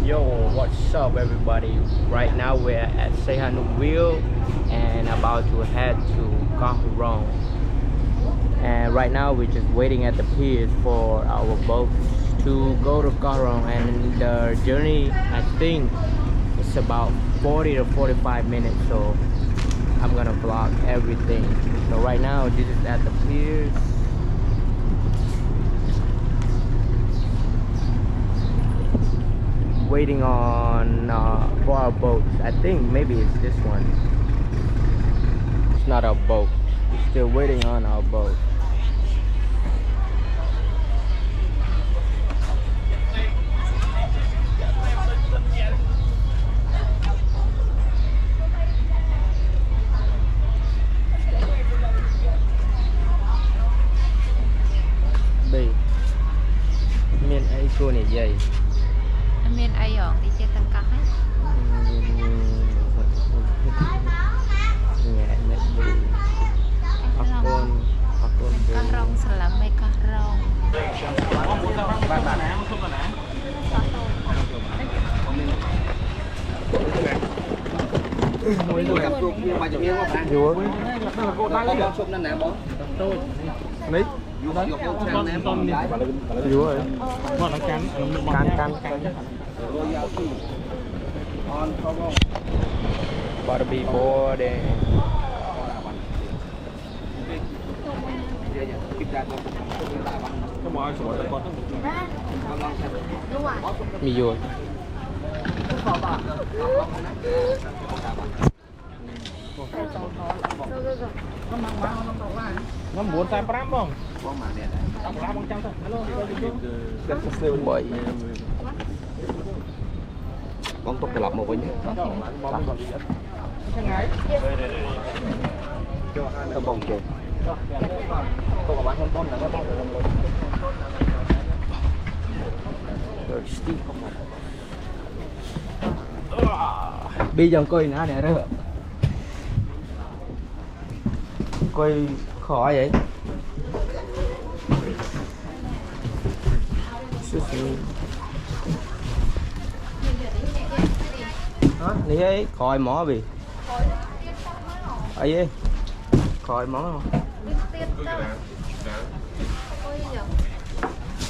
Yo, what's up everybody? Right now we're at Sihanoukville and about to head to Koh Rong. And right now we're just waiting at the piers for our boat to go to Koh Rong, and the journey I think it's about 40 to 45 minutes, so I'm gonna vlog everything. So right now this is at the piers. Waiting on for our boats. I think maybe it's this one. It's not our boat. We're still waiting on our boat. Đây miền ấy cô này dày. Miền ai dọn đi chơi tăng cắt ấy. Nhẹ nhất đi. Akon Cắt rong selamat mấy cắt rong. Lấy Dúa rồi. Can. Barbie board. Mì dùi. Nó muốn tay pram không? Bởi bóng tốt lập một với nhé. Tao bông kìa. Bây giờ coi nè nè đó. Coi khó vậy. Đi ấy khỏi mỏ vì ấy khỏi mỏ không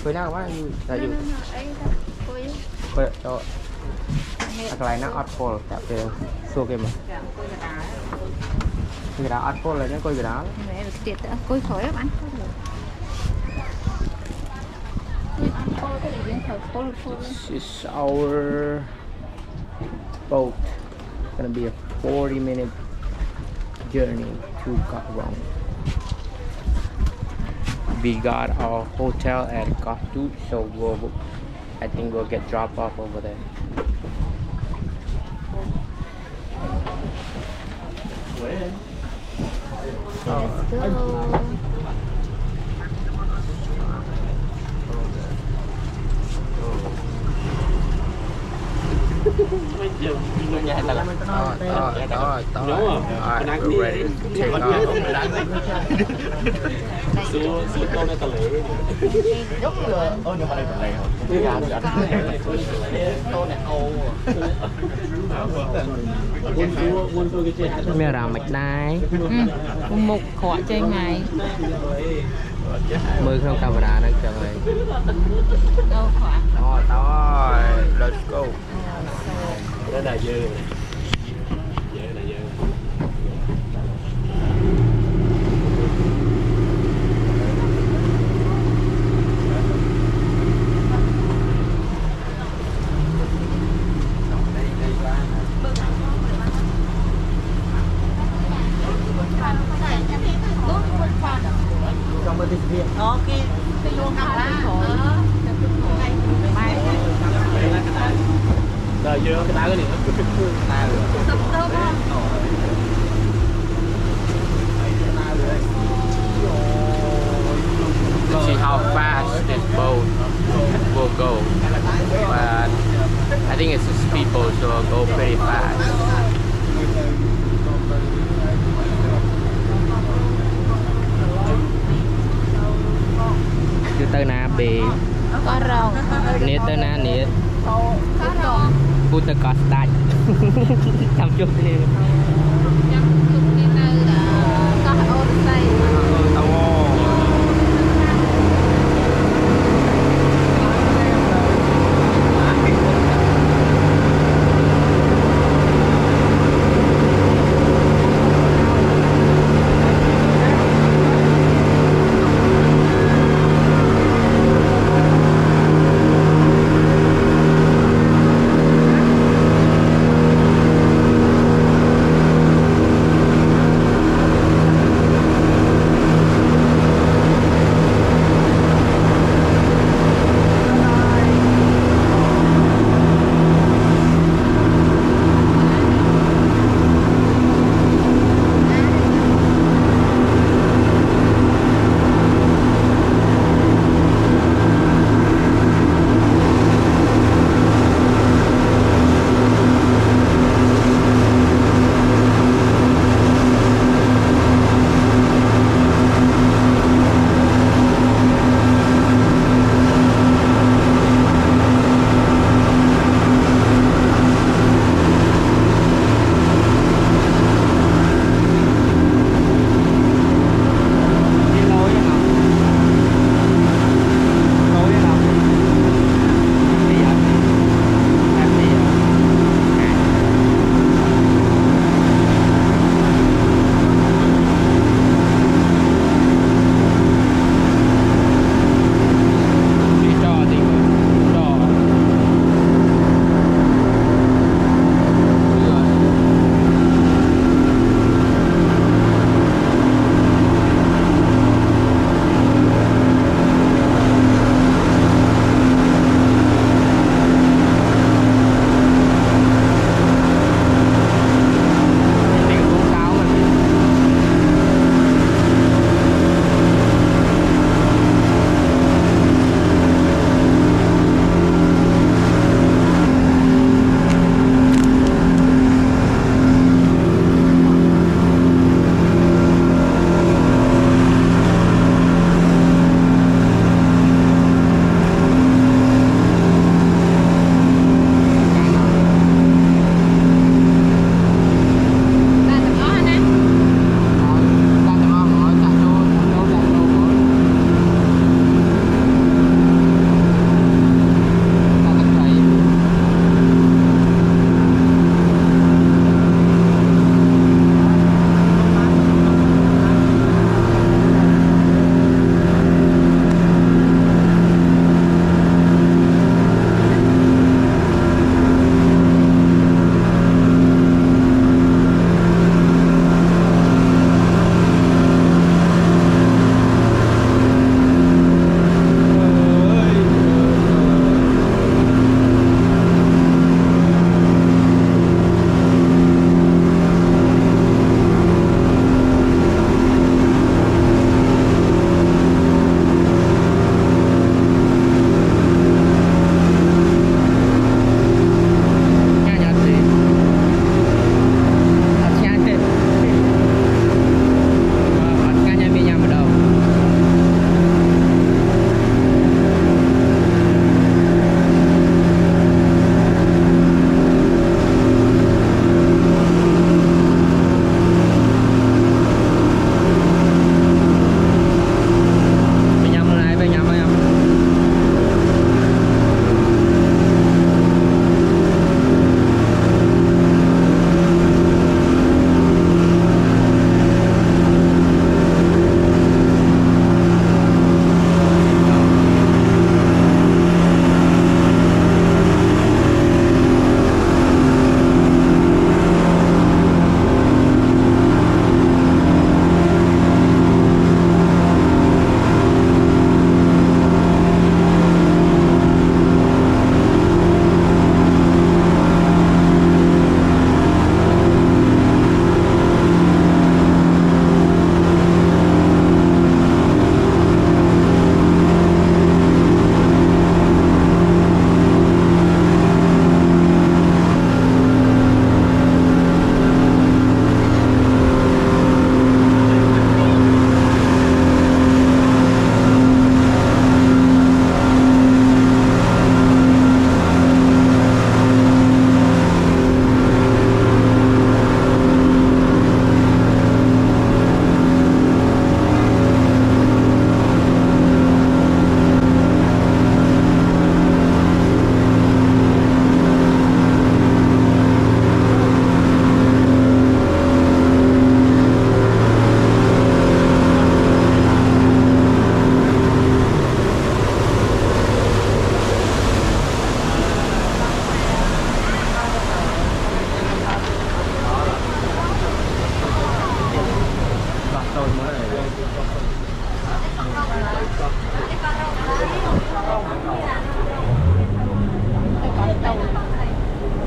coi nào quá là gì coi cho cái nó outfall tập về số cái mà cái đó outfall là nó coi cái đó Coi khỏi lắm anh. This is our boat. It's gonna be a 40-minute journey to Koh Rong. We got our hotel at Koh Tut, so I think we'll get dropped off over there. Let's go. Alright, we're ready to take off. Mẹ ra mạch đai. Một khỏi chơi ngày. Mười không camera đang chờ này. Đâu khỏi. Đó, let's go. Đó là dơ này. Rồi vô cái đá cái này See how fast this boat will go, but I think it's a speedboat, so it'll go pretty fast. Từ từ nào bị Có rồng. Nít tới nào nít. Có rồng. กูตะกอสตาร์จำจุดนี่ ยังจุดที่นั่นก็เอาใส่ ตะวอ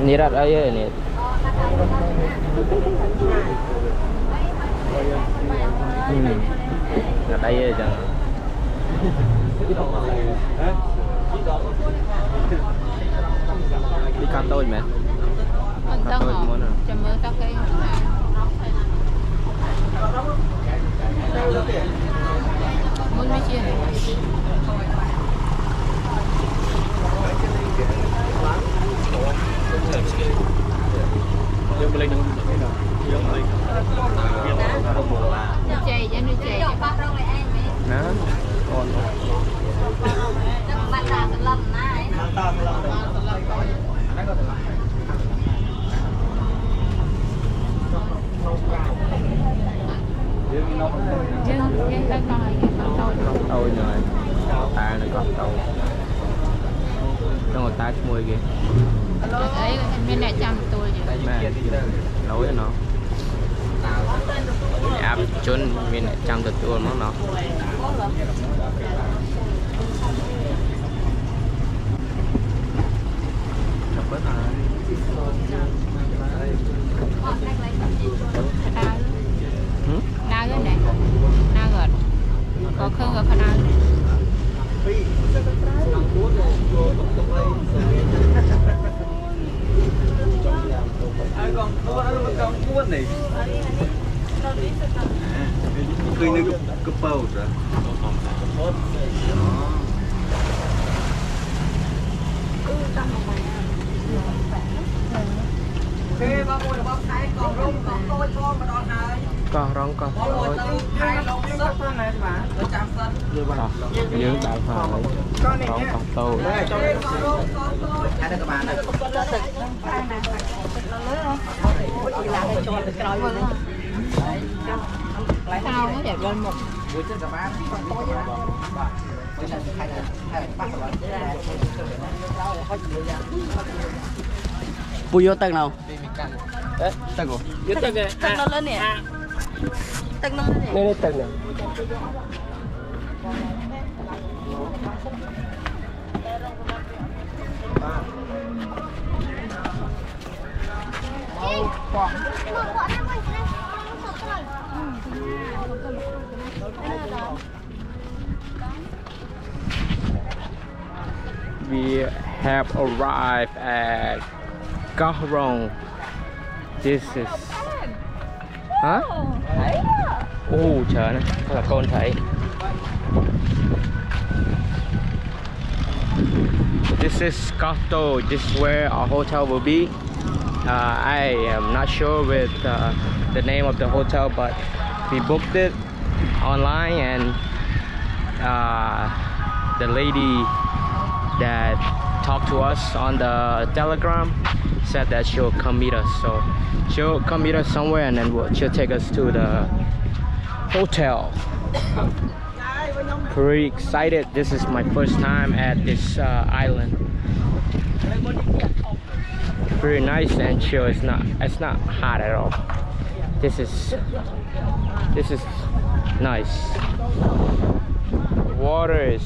Ni rat aja ni. Rat aja jangan. Đi cắt tôi mẹ. Mình đang học chấm mơ các cái muốn mấy chia chơi chứ nuôi chơi Nó còn dân đang coi con tôi rồi. Ta nó còn tàu. Nó còn ta mùi kìa. ấy bên này chăm tôi vậy Mẹ lối nó. Áp chôn mình trăm tự tuôn món nó. đau cái này đau rồi có khơi có khả năng Khơi nước cấp bầu rồi. Con rong con thôi. Dưỡng đại hòa con con tàu. sao nó đẹp lên một Bùi vô tầng nào? Tầng của. Tầng nó lên nè tầng nó lên nè Đây tầng này. We have arrived at Koh Rong. This is hả? Trời ơi, đó là con thấy. This is Koh To. This is where our hotel will be. I am not sure with the name of the hotel, but we booked it online, and the lady that talked to us on the Telegram said that she'll come meet us. So she'll come meet us somewhere, and then she'll take us to the hotel. Pretty excited. This is my first time at this island. Pretty nice and chill. It's not hot at all. This is nice. The water is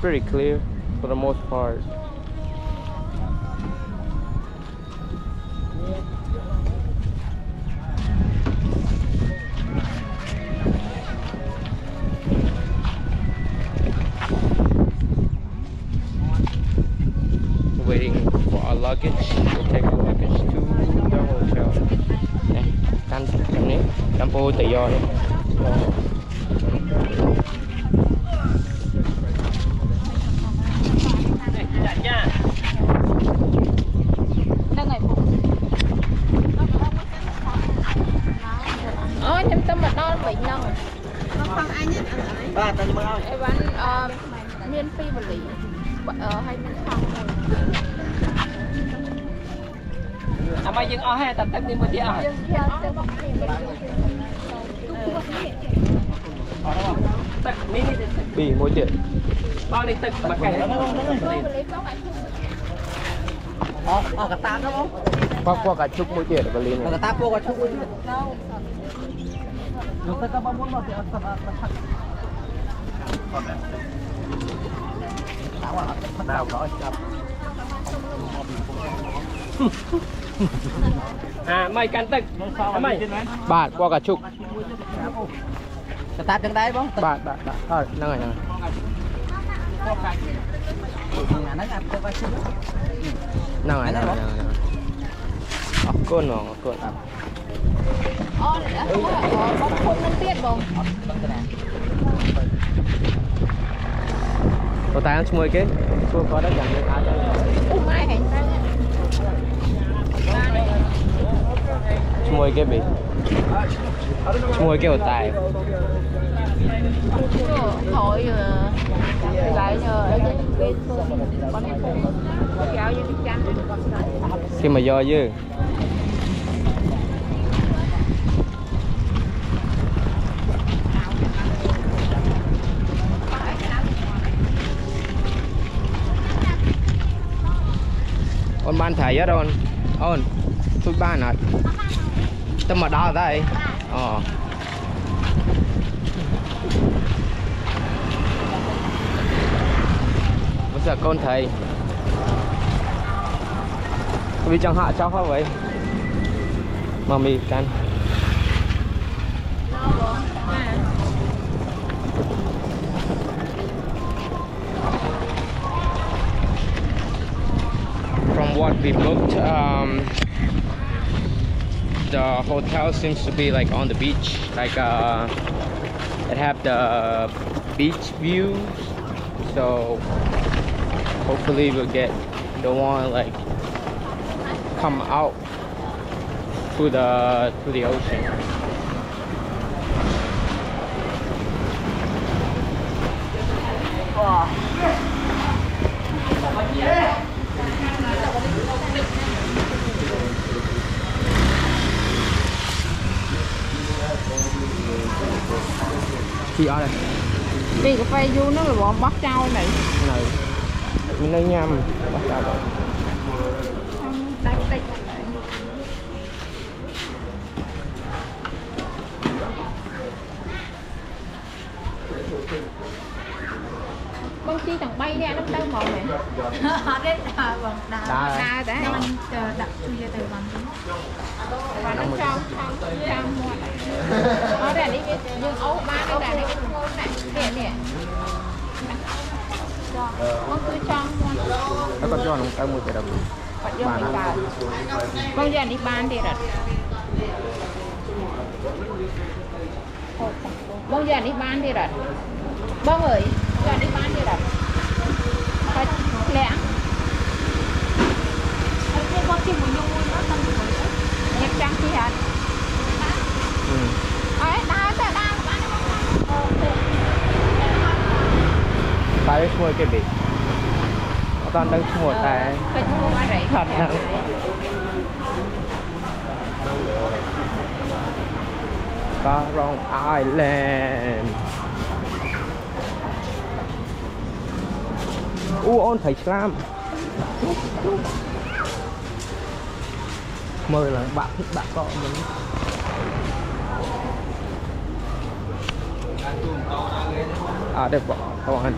pretty clear for the most part. Waiting for our luggage. We'll take our luggage to the hotel. Nè, canh này, campo tự do này. đang ngày phục ôi thêm tâm mật đo bị nâng nó không ai nhất em bán miên phi vật lý hay miên phong Mai dừng ở hay tập tập đi một tí à? Bì mỗi tiện. Bao điตึกmà cái Cả tám đúng không? Qua cả chục mỗi tiện và lên. Cả tám qua chục. Lúc ta có muốn vào thì ăn đào đó chậm. mày cắn tật mày Bạt qua cả chục. Tạt chân đây bông. Bạt. Thôi, năng này. Năng này. Con nó, con. bóc khung lên tiết bông. Có tay ăn chui cái. Chui có đất chẳng được ăn. Mai hẹn ta. Chui cái bị. Chui cái ở tay. Thôi lại nhờ con em phụ kéo như đi chăn. Khi mà do dư. Ôn ban thầy á ôn. Ôn. Tôi ban rồi. Tâm mà đo đây. Bây giờ con thầy. Vì chẳng hạ cháu không vậy. Mà mì canh. From what we booked, the hotel seems to be like on the beach, like it have the beach views. So hopefully we'll get the one like come out to the ocean. Chị ở đây. Đi cái phay du nó là bọn bắt trao này. Này. Mình nơi nhâm bắt trao rồi. Bông chi thằng bay ra nó đâu màu mẹ. Đến bằng đá để anh đặt chui ra từ bằng và nó trong mua ở đây đi dương ấu ba cái đàn này nè nè con cứ trong Nó còn cho nó cái mùi cái đồng. Phật vô mình cả bông giờ đi ban thì rồi bông giờ đi ban thì rồi bông ơi giờ đi ban thì rồi phải lẽ con chim một nhung nó tâm nhập trang chi hả ấy đá ta đá Tại mua cái bị. Con đang mua tại thật nè. Barong Island. Ôn thầy Islam. Mời là bạn thích bạn có mình. Đây bỏ con ăn.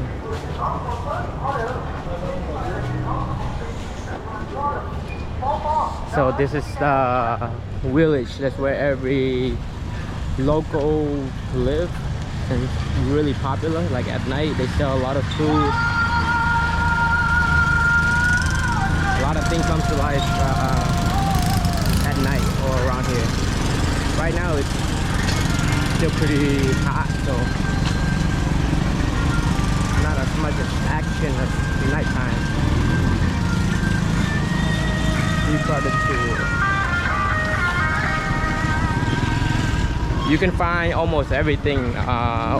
So this is the village. That's where every local live, and it's really popular. Like at night, they sell a lot of food. A lot of things come to life at night or around here. Right now, it's still pretty hot, so not as much action as nighttime. You started to. You can find almost everything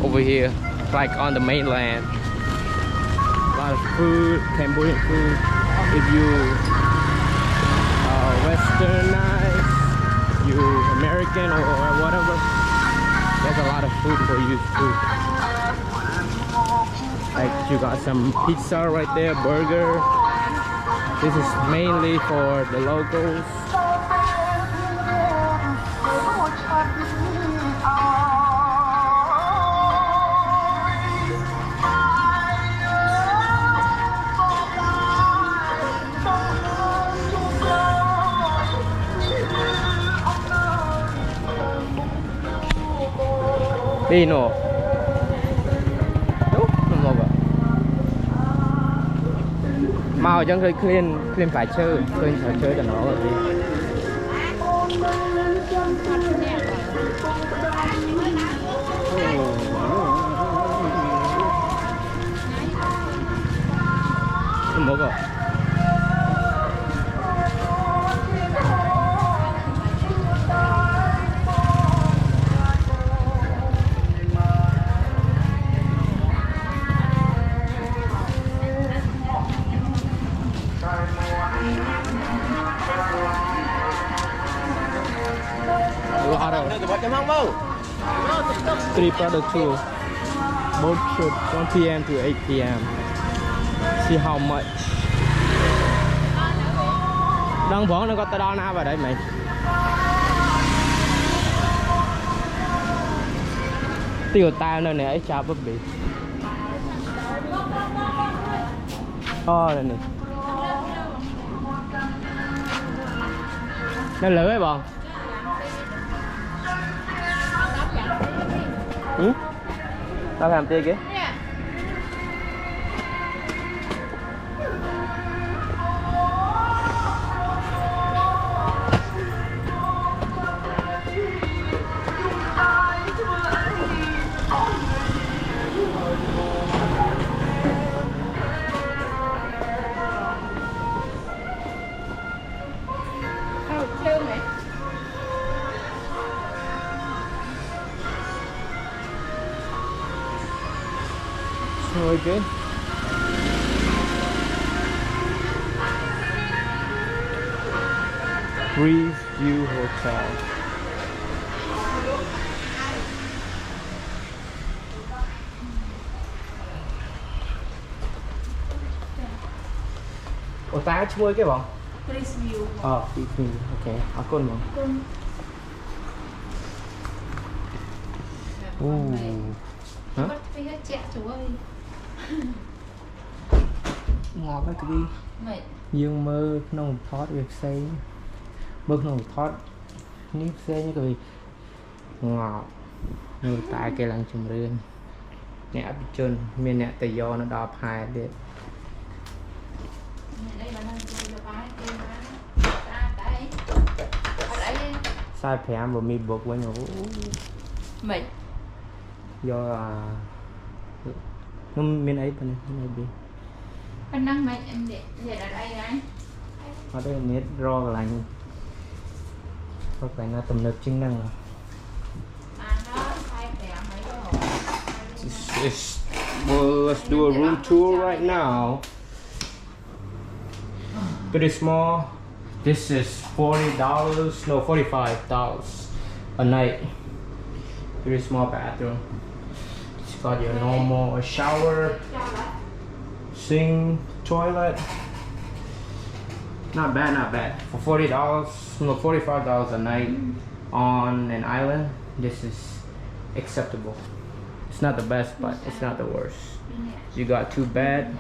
over here, like on the mainland. A lot of food, Cambodian food. If you Westernize, you American or whatever, there's a lot of food for you too. Like you got some pizza right there, burger. This is mainly for the locals. Đi nổ. Đúng, một ạ. Màu chẳng khơi clean phải chơi cho nó rồi đi. Một ạ. Three product too. Both shoot 1 p.m. to 8 p.m. See how much. Đang vốn nó có tới đó nào vào đấy mày. Tiêu tai nó này chả bất bị. Này nè. Nó lưỡi ấy bọn. Ừ? Tao làm tiền kìa. Okay. Breeze View Hotel. Ủa ta chui cái bọn? Breeze View. Breeze View. Ok. Con bọn. Hả? Mất phía chẹ chú ơi. Ngọt đó cái đi. Dương mơ nông thoát việc xây. Bước nông thoát nếp xe như cái ngọt. Người tại cái lăng chùm rươn. Nè áp chân miền nè tay do nó đọp hai đẹp. Sai phải mà mi buộc với nhau. Mày Do nó miền ấy bên này đi. anh năng mày em để ở đây này. Ở đây nét ro là lạnh. Có phải là tầm lực chức năng rồi. Well, let's do a room tour right now. Pretty small. This is $40, no, $45 a night. Pretty small bathroom. It's got your normal shower, sink, toilet. Not bad, not bad. For $40, no, $45 a night on an island, this is acceptable. It's not the best, but it's not the worst. You got 2 beds.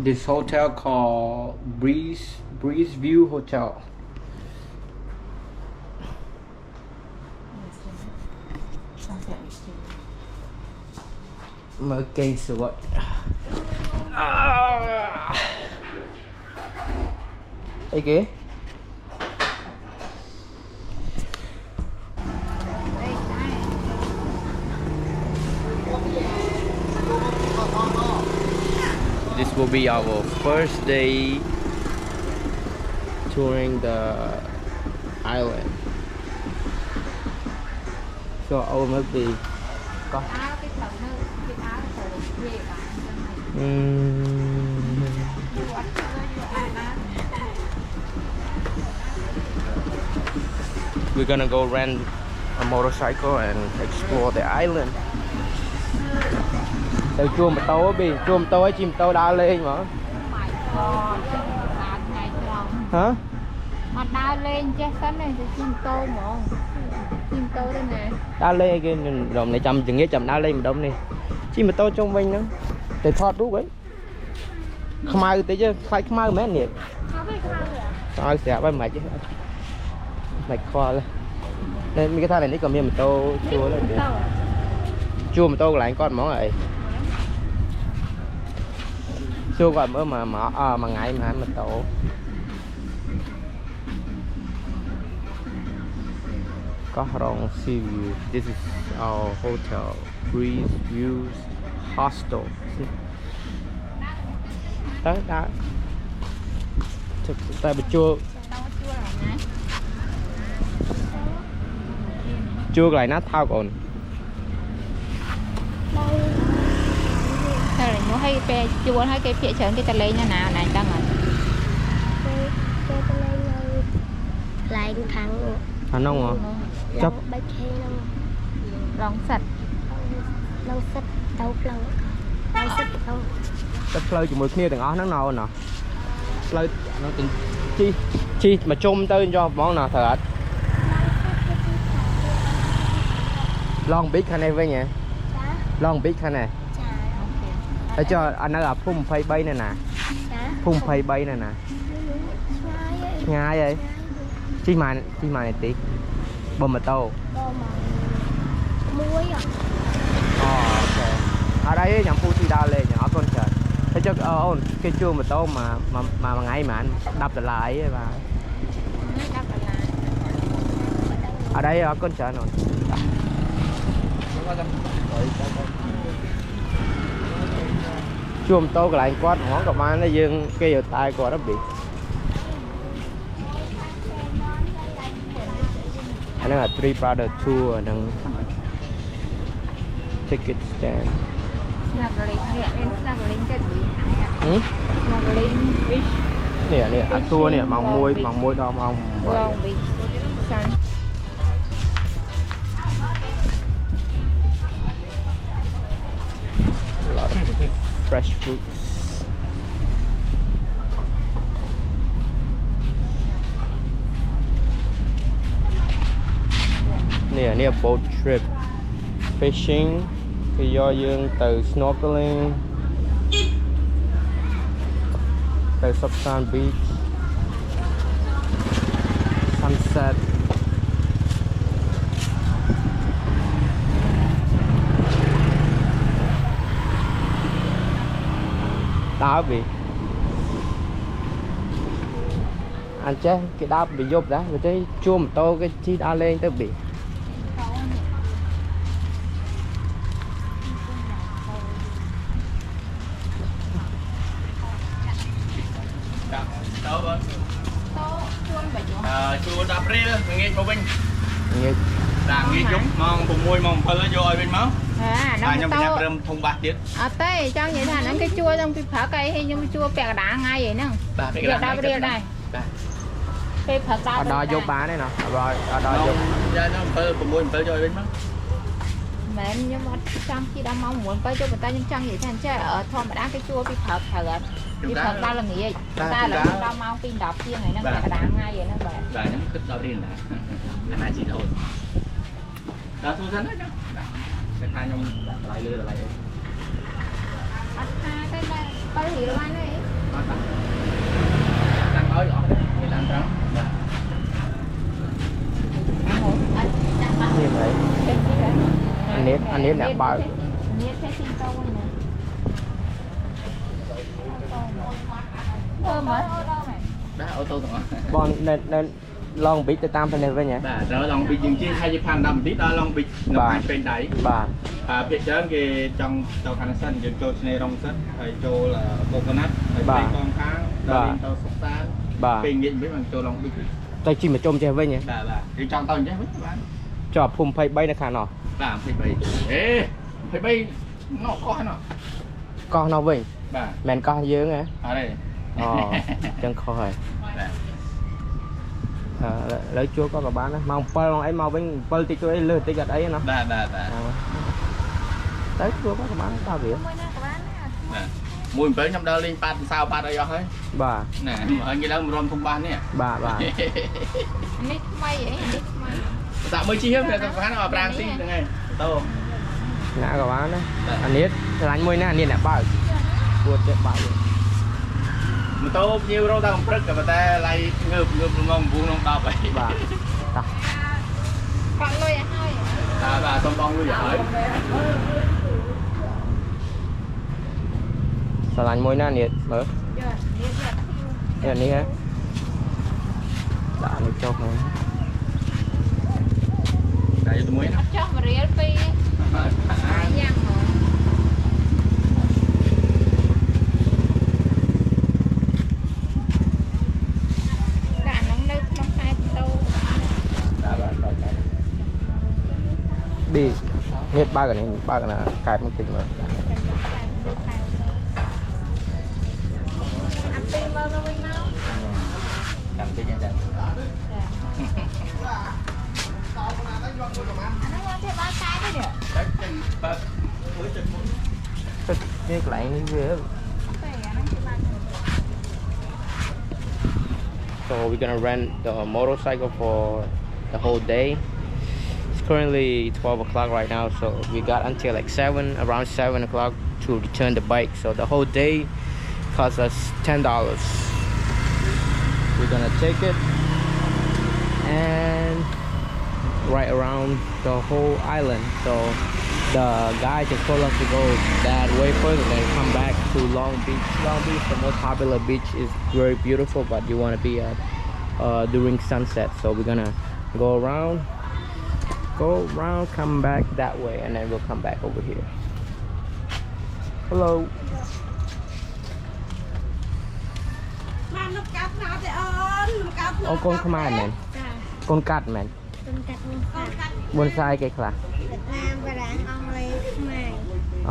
This hotel called Breeze View Hotel. Mở kênh sửa gọi. Đây kìa. This will be our first day touring the island. So our mới bị có. We're gonna go rent a motorcycle and explore the island. Từ chùa mà tàu á, chùa mà tàu ấy chim tàu đá lên mà. Hả? Mà đá lên chứ sẵn này thì chim tàu mà. Chim tàu đây nè. Đá lên cái rồi này chậm chừng nghĩa chậm đá lên mà đông đi. Chim mà tàu trong vinh nữa. Để thoát rút ấy. Không ai tới chứ, phải không ai mấy nè. Không ai sẽ bay mày chứ. mạch kho lên nên mấy cái thằng này nó còn miếng tô chua lên được chua mà tô lại con món này chua gọi mới mà ngại mà tổ có rong sea view. This is our hotel Breeze Views Hostel. Tới đó tại bị chua lại nát thao còn sao lại nó hay pe chua hay cái phía trên cái tà lê như nào này đang rồi lại thằng anh nông hả chấp bạch hay nông rong sạch nông sạch tàu lâu nông sạch tàu tất phơi chỉ một kia từng ó nắng nào nè phơi nó từng chi mà chôm tới cho món nào thật Long Beach khả này với nhỉ Long Beach khả này để cho anh nói là phun phay bay này nè phun phay bay này nè ngay vậy chi mà này tí bơm mà tô muối à ok ở đây nhắm phu thì đào lên nhỏ con trời thế cho ôn cái chua mà tô mà ngay mà anh đập lại và ở đây con trời rồi chua mà tô lại quát món cặp má nó dương cây vào tay của nó bị anh là Three Brother Tour đang ticket stand. Nè tour nè mong muối đo mong. A lot of fresh fruits. Nè boat trip fishing thì do dương từ snorkeling từ Subsan Beach sunset đá bị anh chết cái đá bị dốt đó rồi cái chua một tô cái chi đá lên tới bị chua đạp ri nghe cô Vinh nghe đang nghe chúng mong cùng môi mong phân vô bên máu nó nhập rơm thùng bạc tiết tê trong vậy thằng nó cái chua trong cái phở cây hay trong cái chua bẹt đá ngay vậy nè việc đá ri này cái phở đá đo vô bán này nè rồi đo vô nó phân cùng môi phân vô bên máu mẹ nhưng mà trong khi đang mong muốn phải cho người ta những chân vậy thành chứ ở thôn mà đá cái chua cái phở cái phở ta là gì ta là đau mau pin đọc kia này nó bẹt đá ngay vậy nó bẹt và nó cứ đau đi là anh hai chị thôi đó thu thân đấy cái hai nhông lại lừa lại cái này hiểu anh ấy đang nói rõ cái đang trắng như vậy anh nết nè bao đã ô tô thôi bọn nên Long Beach tới tam phần này với nhỉ rồi Long Beach dừng chi hai chiếc phàm đầm tí đó Long Beach nó hai bên đáy phía trên cái trong tàu khăn sân dừng cho này rong sắt hay cho là coconut hay con cá lên tàu súp tan kinh nghiệm với bằng cho Long Beach tay chim mà trôm chơi với nhỉ đi trong tàu chứ cho phum phay bay nó khả nọ phải bay nó con nó với mèn con dướng á ở đây chân khỏi lấy chúa có cả bán đó mong pơ ấy mau bên pơ thì chúa ấy lừa tí gật ấy nó tới chúa có cả bán tao biết mùi tới nhầm đơ lên pan sao pan đây hết bà nè anh kia đó rom thùng ban nè bà nít may vậy tạo mới chi hết rồi tao bán ở brand xinh này đâu ngã cả bán đó anh biết anh môi nè anh biết là bao buồn chết bao mà tô nhiều đâu tao không rất cả mà ta lại ngợp mong buông nông đau vậy ta គាត់លុយឲ្យហើយ bà xong bông luôn vậy sao lạnh môi na nhiệt mở យកនេះយក នេះហ៎ដាក់នេះចុះហ្នឹង đây tôi mới អត់ចុះ1រៀលពីរយ៉ាងហ្មងដាក់ហ្នឹងនៅក្នុងខ្សែដូរ đi hết ba cái này là cài một tính mà អាពីមើលទៅវិញមក cầm cái nhẫn អាហ្នឹងយកទៅបានកាយទៅនេះ cái lại như thế តែអាហ្នឹងគេបាន so we're gonna rent the motorcycle for the whole day. It's currently 12 o'clock right now, so we got until like around 7 o'clock to return the bike. So the whole day cost us $10. We're gonna take it and ride around the whole island. So the guy just told us to go that way first and then come back to Long Beach. Long Beach, the most popular beach, is very beautiful, but you want to be at during sunset. So we're gonna go around, come back that way, and then we'll come back over here. Hello. Ông con không ai man. Con cắt man. ទុនកាត់នោះកាត់ Buôn sai cái khla. វៀតណាមបារាំងអង់គ្លេសខ្មែ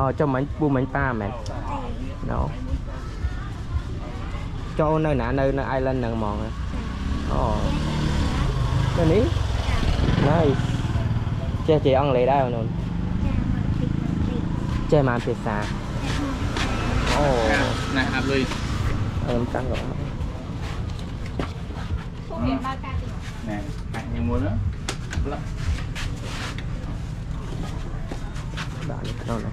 រ Cho mình bu mình pa man. No. Cho nơi nã nơi island nè mòn. Đây ní. Nice. Che chị ăn lấy đây luôn. Che màn phía xa. này hạp lùi Em căng rồi. ពួកវាបើកាត់ nè hạt nhiều muốn nữa lắm Đã được đâu này.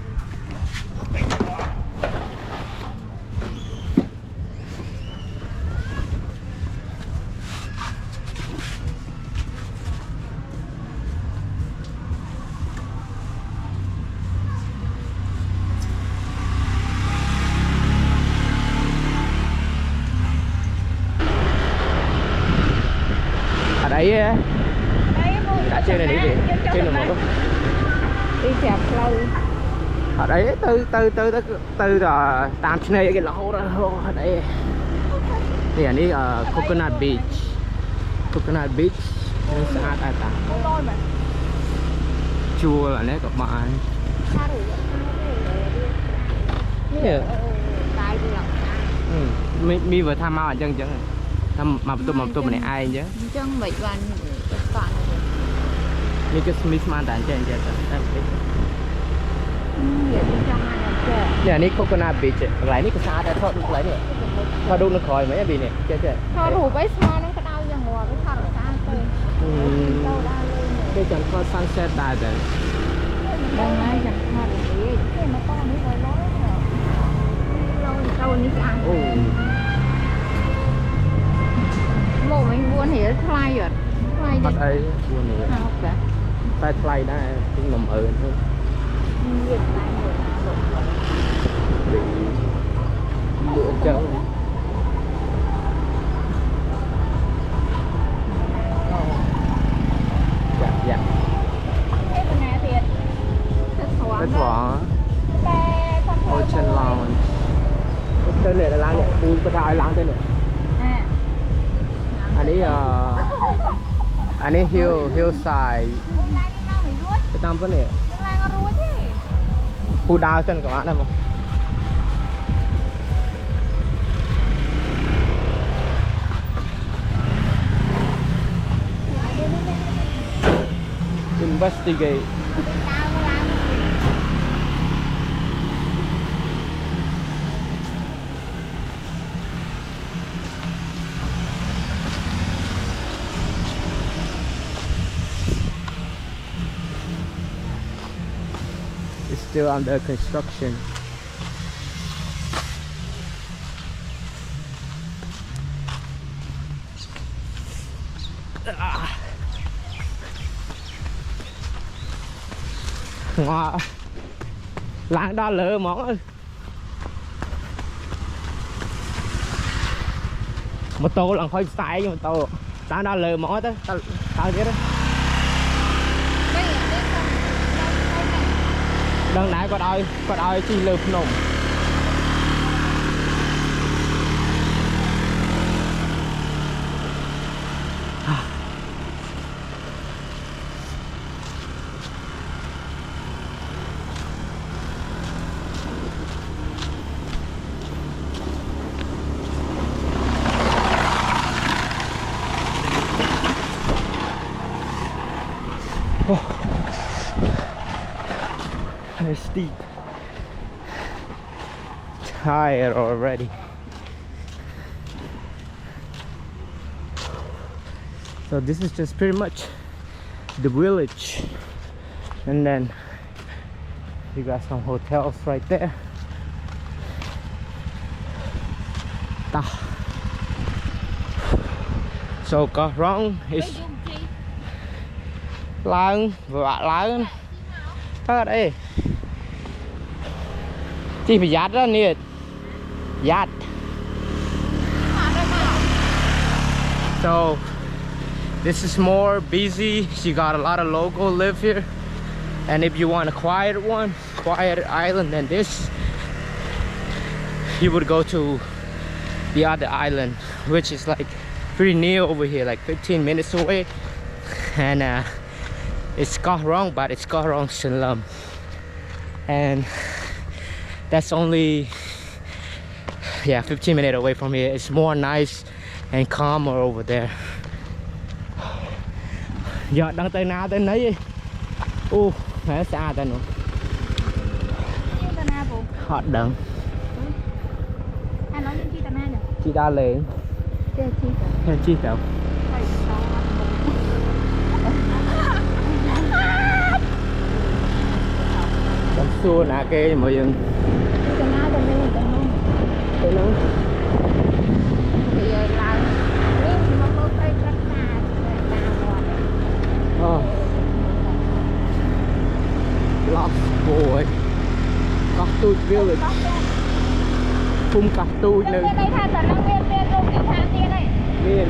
Ở đấy á. Cả trên này đi kìa. Trên là một đó. đi chẹp lâu Ở đấy từ tam này cái lỗ đó ở đây. Thì anh đi ở Coconut Beach. Coconut Beach nó sát ai ta. lôi mà Chua là nét các bạn. xa đủ Yeah. tại vì là Mi vừa tham mau chân chân. Tham mà tụi này ai chứ. chân bị van toàn Mi cái Smith man tàn chân chân. vậy bên trong này là chè Nè, này Coconut Beach. Lại này cái xa đây thôi được lấy nè. Thôi đúng nó khỏi mấy bị nè. Chết chết. ថតរូបឲ្យស្មើនឹងក្តៅយ៉ាងងាប់ថតរសាទៅទៅដល់លើ Cái chân có sunset đài rồi. ដឹងហើយចាំថតរូបគេមកតនេះឲ្យឡយទៅនេះស្អាត Ồ. មកវិញ4រៀលថ្លៃអត់ថ្លៃទេ Bắt ấy buồn này. ហៅកា Tai play đó cũng nằm ở thôi. វាថ្លៃមួយណាលោក Bị lựa chân. Dạ dạ. ទេប៉ុណ្ណាទៀតទឹកស្វា Kết quả តែគាត់ធ្វើ Ocean Lounge. Tên này là láng này, tôi có ai láng tên này. អា Anh ấy hillside. ឡើងនៅមិនរួច Cái tam vấn này. ឡើងរួចទេ Khu đào chân các bạn này không? Investigate. ដើរឡើង It's still under construction. Ngon. Láng đó lỡ món ơi. Một tô là hơi sai nhưng một tô. Láng đó lỡ món tới. Tao biết đấy. Đằng nãy có đòi chỉ lợp nồng. It's steep. Tired already. So this is just pretty much the village, and then you got some hotels right there. So có rong isឡើងវាឡើងអត់អីជីប្រយ័ត្ននេះប្រយ័ត្ន So this is more busy. She got a lot of local live here, and if you want a quiet island than this, you would go to the other island, which is like pretty near over here, like 15 minutes away, and it's Koh Rong, but it's Koh Rong Salam, and that's only 15 minutes away from here. It's more nice and calmer over there. Giờ đang tới nào tới nấy. Nó xa ta nữa. Họ đừng. Anh nói chi ta na nhỉ? Chị đã lên. Chi đâu? Đằng xua nè cái mọi người. Ta na ta lên ta nông. Tới nó. Thì là nếu mà có cái cách ta Lost boy. Cắt tụt village. Phun cắt tụt nữa. đây tha tận năng viên luôn để tha tiền đây. Miền.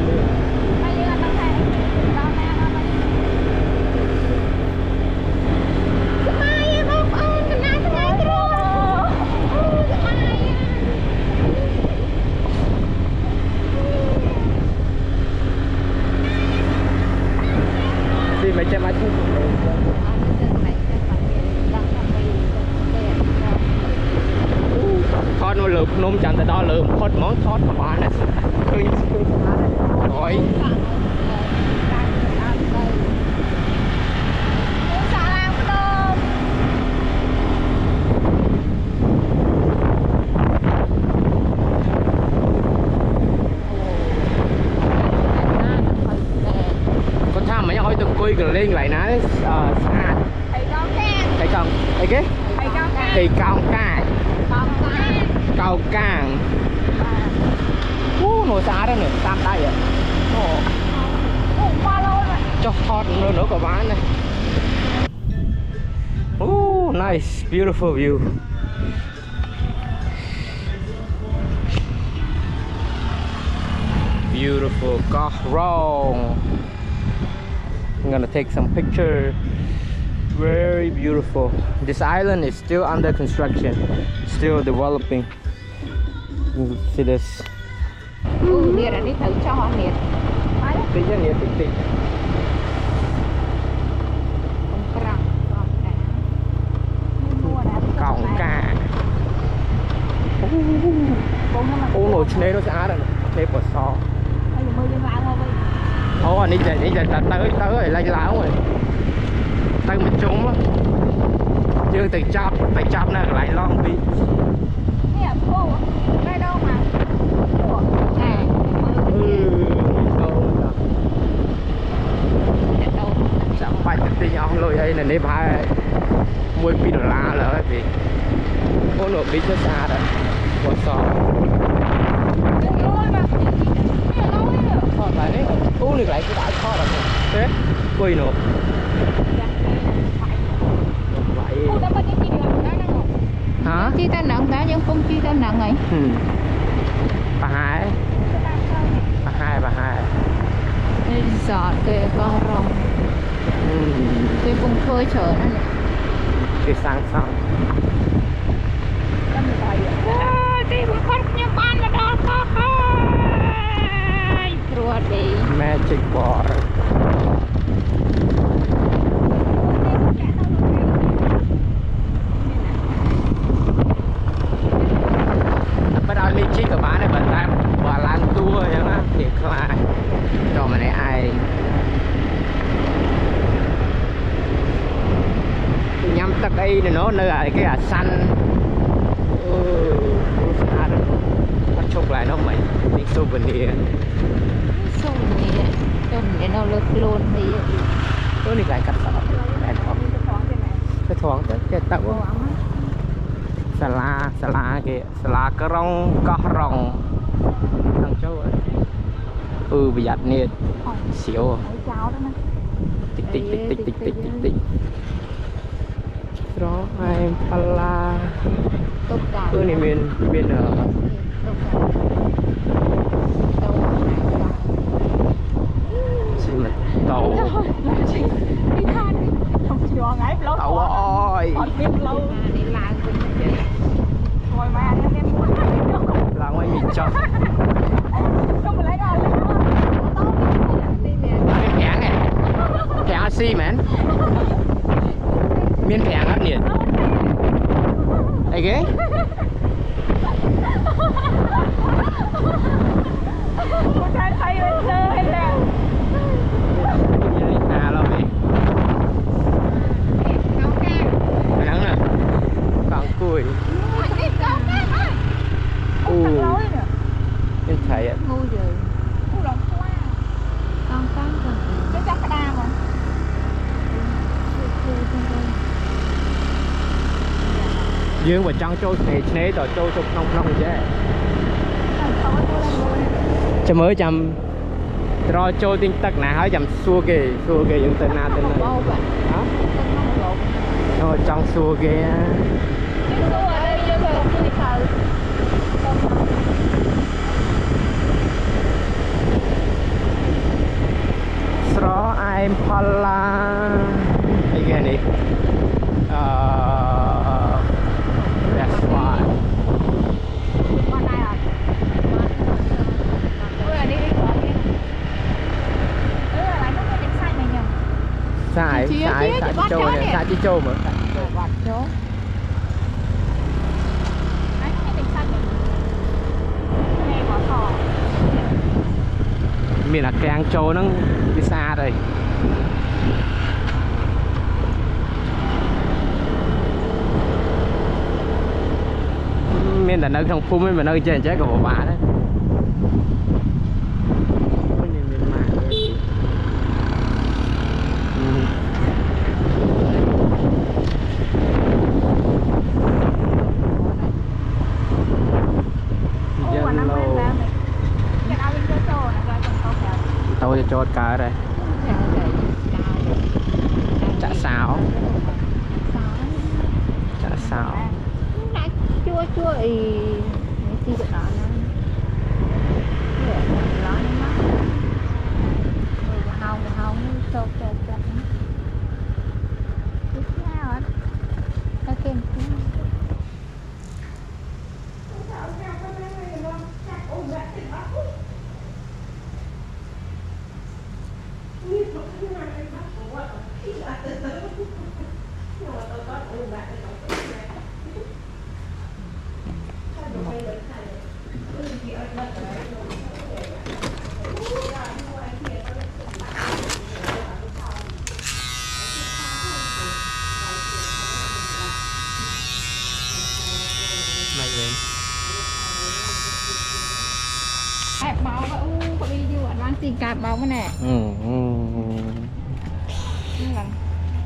Bây giờ đang thầy đó nè nó mà. Mai không ơi cái này rồi. Đi mấy trăm mét. Thoát nó lượp nôm chẳng tới đó lượp thoát món thoát của bạn này khơi rồi có tham mấy hỏi tôi coi gần lên lại nãy xa thầy con thầy cái thầy cao ca Cao Càng. Ngồi xa đó nữa, tam tay à. Cho hot nữa có bán này. Nice, beautiful view. Beautiful Koh Rong. I'm gonna take some picture. Very beautiful. This island is still under construction, still developing. You see this? Nhiệt đi thử cho họ nhiệt. Tí cho nhiệt tí. Còng cá. Nồi chén nó sẽ rồi. Đây bò xò. Anh đi tới rồi lấy láo rồi. Tay mình trúng á. Dương tay chop nè lại Long Beach. Đây đâu mà. Sampai penting ông lôi hay là nếp hai $10 là vì có nộp đi cho xa rồi có sò thôi phải đấy uống được lại cái đại kho rồi thế quỳ nộp vậy bà hai bà hai resort cái con rồng cái vùng khơi chở nó cái sang cái vùng con nhà ban mà đó có rùa đi magic bar bắt đầu lên chiếc của bạn này vẫn đang và lan tour nhá má thiệt là cho mà này ai nhắm tắc đây nó nơi là cái xanh bắt chụp lại nó mày đi souvenir trong cái nó lực luôn thì tôi đi lại cắt sọ cái thoáng cái tao sala kìa sala cái rong có rong thằng cháu bây giờ nè xíu tích tích đó em pala này bên xin mà tàu tàu ơi là ngoài miền trong phèn này phèn xi mến miền phèn lắm nhỉ đây ghế dương vào trong châu này tỏ châu trong nông chứ cho mới chăm rồi châu tinh tắc này hỏi chăm xua kì những tên nào tên này rồi trong xua kì Sro I'm Pala again that's why xài châu này xài chi châu mà miền là càng châu nó đi xa rồi miền là nơi trong phun mà nơi trên trái của bộ bà đấy tôi cho cá đây chả xào chua ý chi được đó nó hồng sốt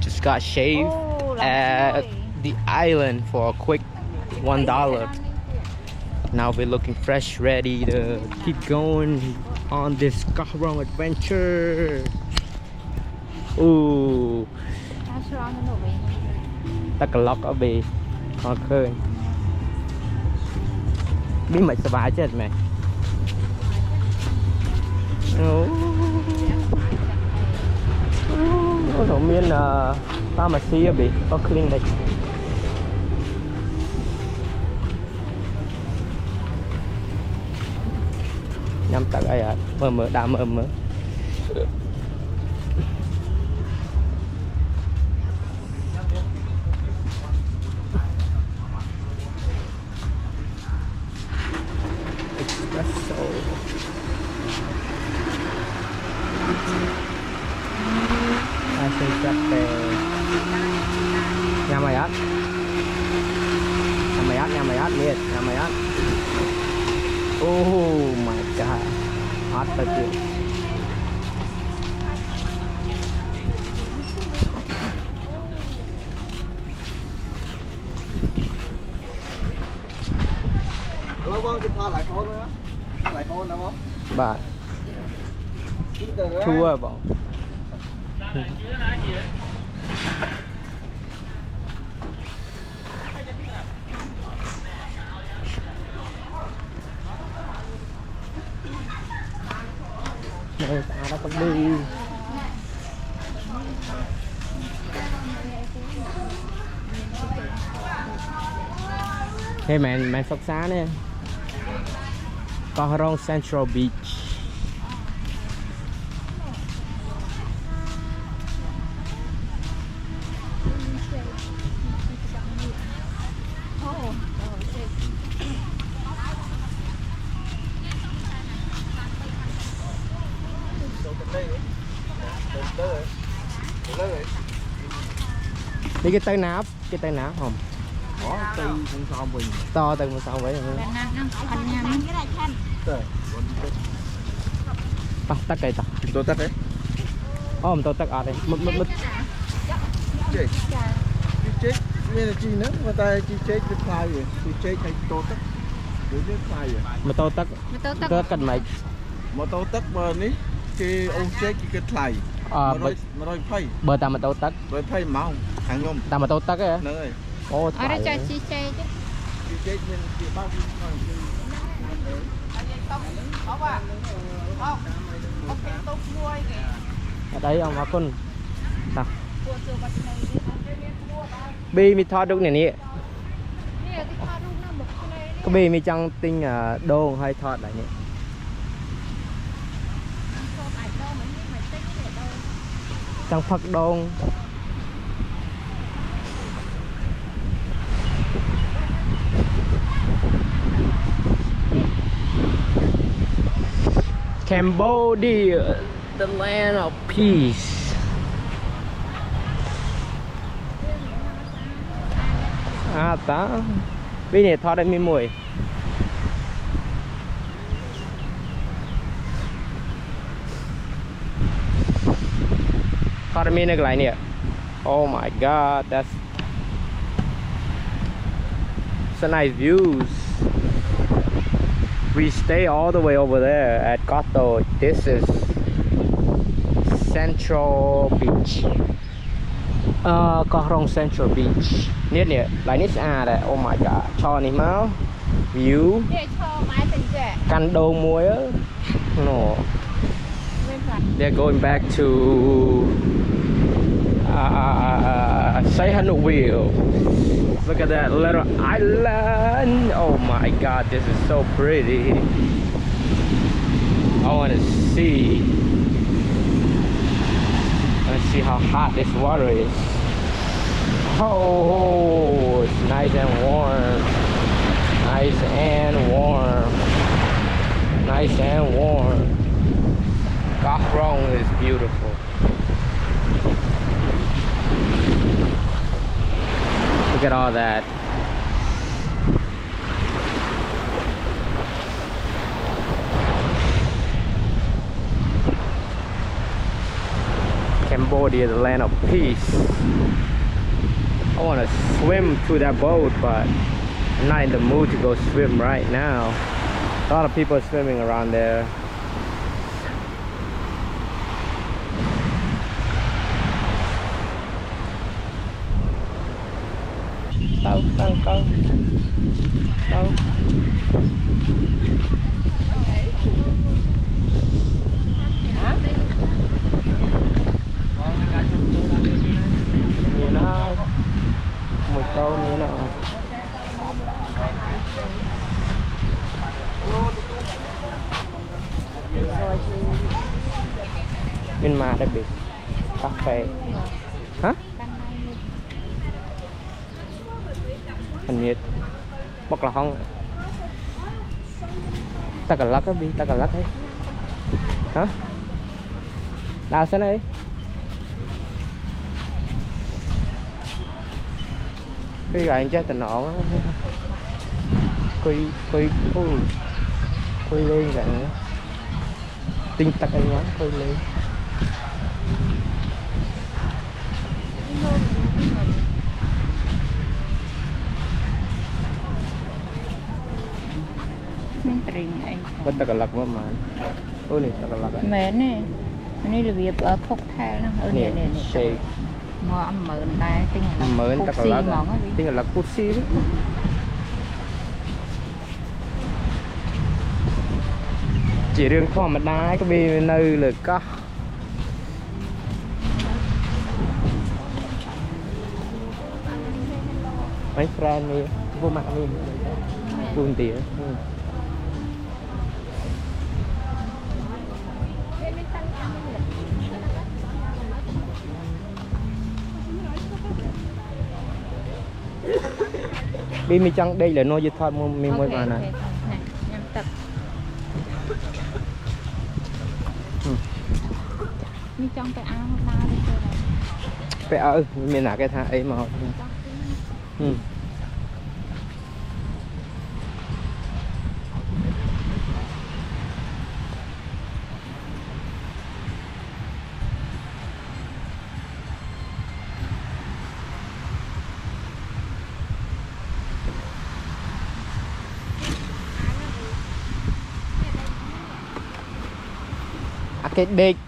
just got shaved at the island for a quick $1. Now we're looking fresh, ready to keep going on this Kahrong adventure. Ooh, tắc lóc ở bì khó khơi Bí mật sờ vái chết mày. Nó miên là pharmacy á bị có clinic. Nhắm tắc ai ạ, mơ đã mơ. Espresso. Ice latte. Nhà mày át, liệt, nhà mày át. Oh my god, hot thật sự. Lâu vâng, cái pha lại khô nữa. Lại khô nữa không? Bà thua bọn. Đây ta đã có đi. Hey man sóc xá nè. Koh Rong Central Beach. Đi cái tay náp không? Có cây con sao mình. To từng một sao vậy hả? Tắt cây ta. Tôi tắt đấy. Mình tôi tắt ở đây. Mất. Chết. Nghe là chi nữa, mà ta chi chết cái file rồi. Chi chết hay tôi tắt. Đối với file rồi. Mà tôi tắt. Tôi cần mày. Mà tôi tắt bờ ní. Cái ông chết cái file. Mà rồi phây. Bờ ta mà tôi tắt. Rồi phây máu. Hàng nhôm. Ta mà tôi tắt á. Nữa rồi. Ô, ở đây cho chi chê chứ. Chi chết nên chị bao nhiêu. Ở đây ông con ta bi mi thọ đúng này nè có bi mi chẳng tinh đô hay thọ lại nè chẳng phật đôn Cambodia, the land of peace. Ta bây giờ thoát đây mi mùi. Thoát đây mi này lại nè. Oh my god, that's some nice views. We stay all the way over there at Koto. This is Central Beach. Koh Rong Central Beach. Nét nè, lại nít đây. Oh my god, cho này máu. View. Căn đồ muối á. No. They're going back to Sihanoukville. Look at that little island. Oh my god, this is so pretty. I want to see. Let's see how hot this water is. Oh, it's nice and warm. Nice and warm. Nice and warm. Koh Rong is beautiful. Look at all that. Cambodia, the land of peace. I want to swim to that boat, but I'm not in the mood to go swim right now. A lot of people are swimming around there. Đâu câu đâu như nó một câu như nào bên mà đặc biệt cà phê hả anh nhiệt bọc là không ta cần lắc bi ta cần lắc ấy hả đào xe này cái gà anh chết tình nọ quay lên vậy tinh tắc anh quá quay lên bắt ta cần lắc mà ôi này ta cần lắc mẹ nè này là việc ở phúc thang nó nè shake ngon mượn đây mượn ta cần lắc tiếng là pussy đấy chỉ riêng khoa mà đá cái bì nơi là có mấy friend đi vô mặt đi buồn tía đi mi chăng đây là nơi gì thôi mi mới vào này mi trong cái áo ba đi phải ở mình là cái thằng ấy mà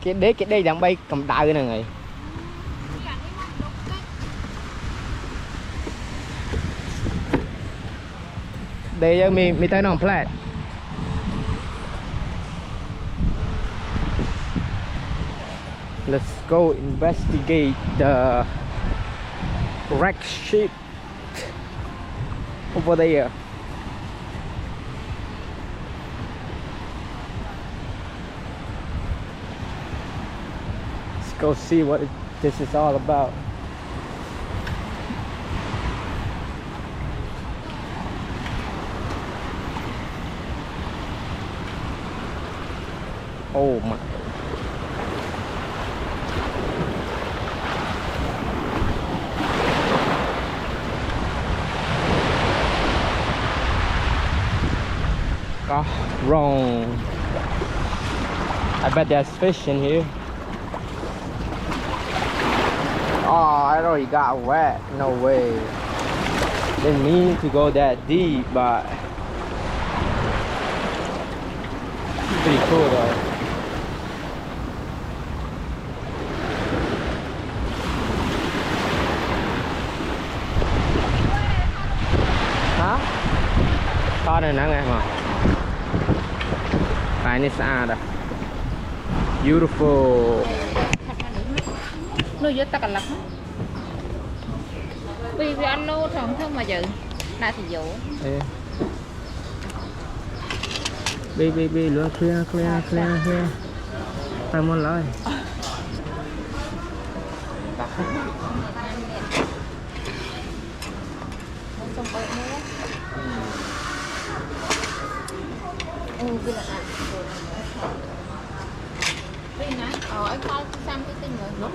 cái đây đang bay cầm đào cái này người đây mi tay nó flat let's go investigate the wreck ship over there. Go see what this is all about. Oh my. Oh, wrong. I bet there's fish in here. Oh, I already got wet. No way. Didn't mean to go that deep, but pretty cool though. Hả? To này nắng em à? Cái này xa đó. Beautiful. nuôi ta cần lật vì ăn nô thường thương mà dự đã thì dụ bi luôn clear ta muốn nói anh coi xem cái tinh rồi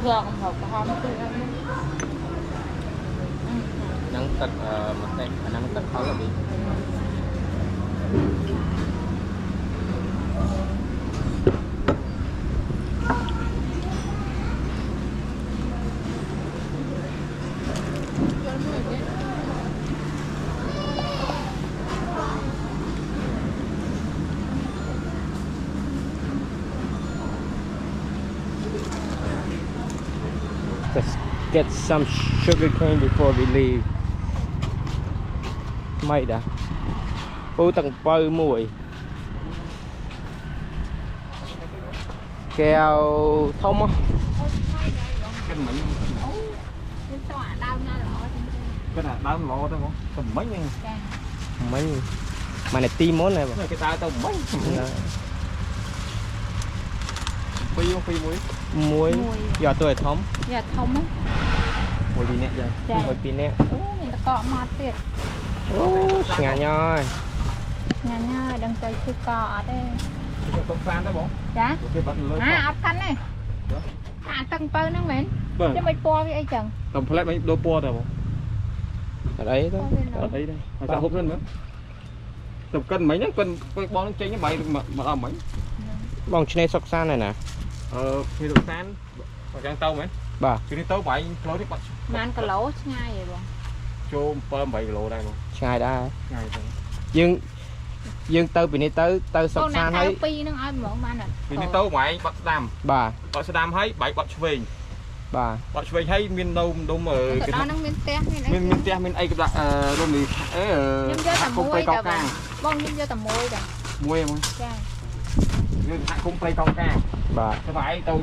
gọn hộp không nắng tật một tay nắng tật khó là bị Let's get some sugar cane before we leave. Mày đã tầng bơ mùi keo thông á cái nào đau lỗ đó không tầm mấy nha mấy mà này tim món này mà cái tao tao mấy phi muối giờ tôi thống dạ thông á muối gì nè vậy muối pin nè mình cọ mọt tiệt ngà nhoi đừng chơi chưa cọ đây tôm san đó bố dạ ấp thanh này tầng bơ nó mến chứ mày po với ai chẳng tầm flat mấy đôi po rồi bố ở đấy thôi ở đấy đây sao hút lên nữa tầm cân mấy nhá cân bón nó chơi như vậy mà làm mấy bằng trên sọc san này nè khi được san và càng tàu mấy bà chứ đi tàu bảy lối đi bắt mà ăn cả lỗ ngay vậy bọn cho bơm 7 kg đây luôn ngày đã ngày dương tơ bị này tơ sọc san thấy pi nó ai mượn mà nè vì đi tàu bảy bắt đam bà sẽ đam thấy 7 bắt về bà bắt về thấy miền đông ở cái đó nó miền tây miền tây miền ấy cái luôn đi không phải cao ca bông nhưng cho tầm môi rồi môi mà không play con ca bà phải tôi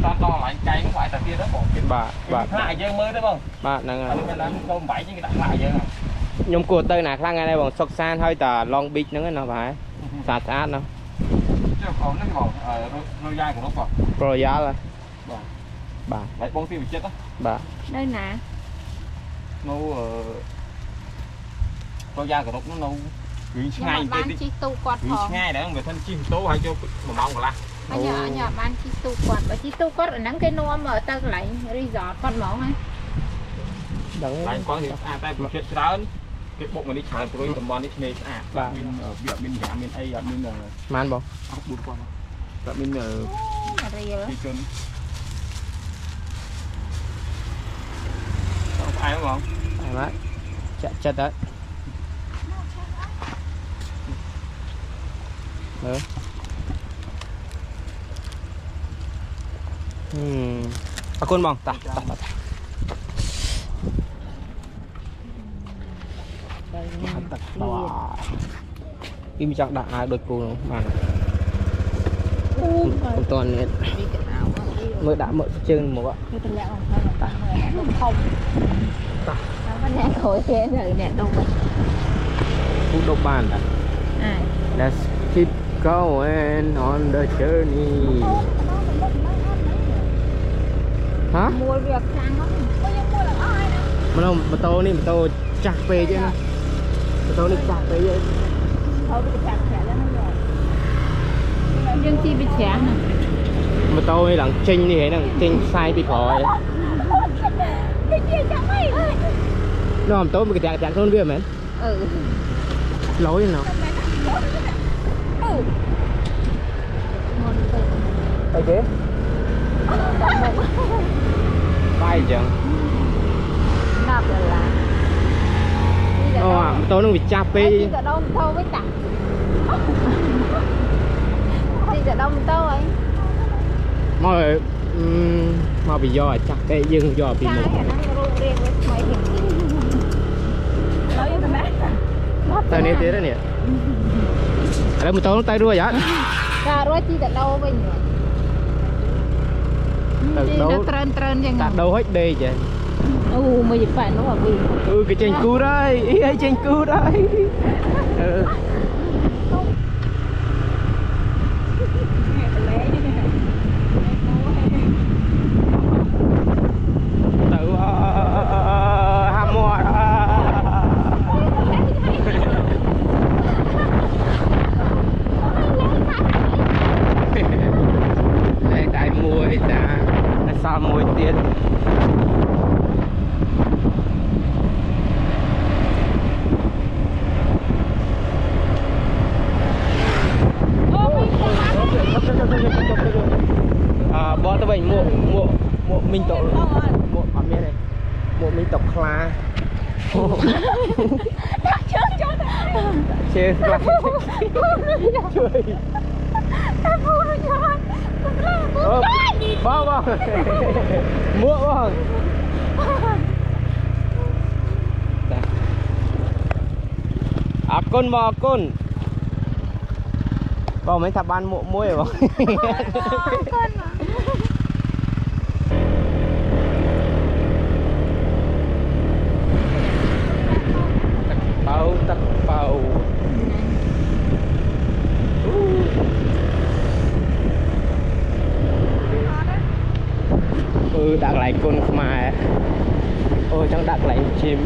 ta to lại cây nó phải tại kia đó bọn bà lại chơi mới đấy không bà nè tôm 7 chứ cái đặt lại chơi nhung cua tơ nè khang này bằng sọc san hơi tà Long Beach nữa nó phải sạch át đâu chứ còn nó còn đôi dai của nó còn rồi giá là bà lại bông tiêu bị chết đó bà đây nè nấu đôi dai của nó nấu ngày ban chi tu quạt phòng ngày để người thân chi tố hay cho mà mong là anh nhờ ban chi tu quạt và chi tu quạt ở nắng cây nôm ở tơ lại resort con mỏng ấy lại có thì tay bị chết lớn cái bộ mình đi xài tôi tầm bon đi này và bên giảm bên ấy bên man bông bút qua và bên đi chân ai không ai má chết đấy nữa con bông ta im chắc đã đôi cô mà con toàn này mới đã mở chân một ạ nè khối thế rồi nè đâu vậy phút độc bàn à let's keep going on the journey hả mua việc sang nó có những mua là ai nè mà không mà tô chặt về chứ mà tô đi chặt về chứ thôi bị chặt chẻ lên rồi nhưng chi bị chẻ nè mà tô đi đằng chinh như thế đằng chinh sai bị khỏi cái gì chẳng ấy nó làm tốt một cái chặt luôn biết mày lỗi nào đây chứ bay chẳng nạp là tôi nó bị chạp đi ở đâu thâu với tặng đi ở đâu mình tâu ấy mà bị do chặt cái dương do bị một tay này thế đó nè ở đây một tao nó tay đua vậy ra rồi chi ở đâu mình đâu cả đâu hết đây chứ mày phải nó là vì cái chanh cu đây ấy chanh cu đây tự ham mua tại mua ta sao mua tiền mình tổ một ở bên này một mình tộc khla chơi khla chơi vâng vâng mua vâng con bò con bò mấy thằng ban mộ muối rồi tắc bao đặt lại con mà ôi chẳng đặt lại chim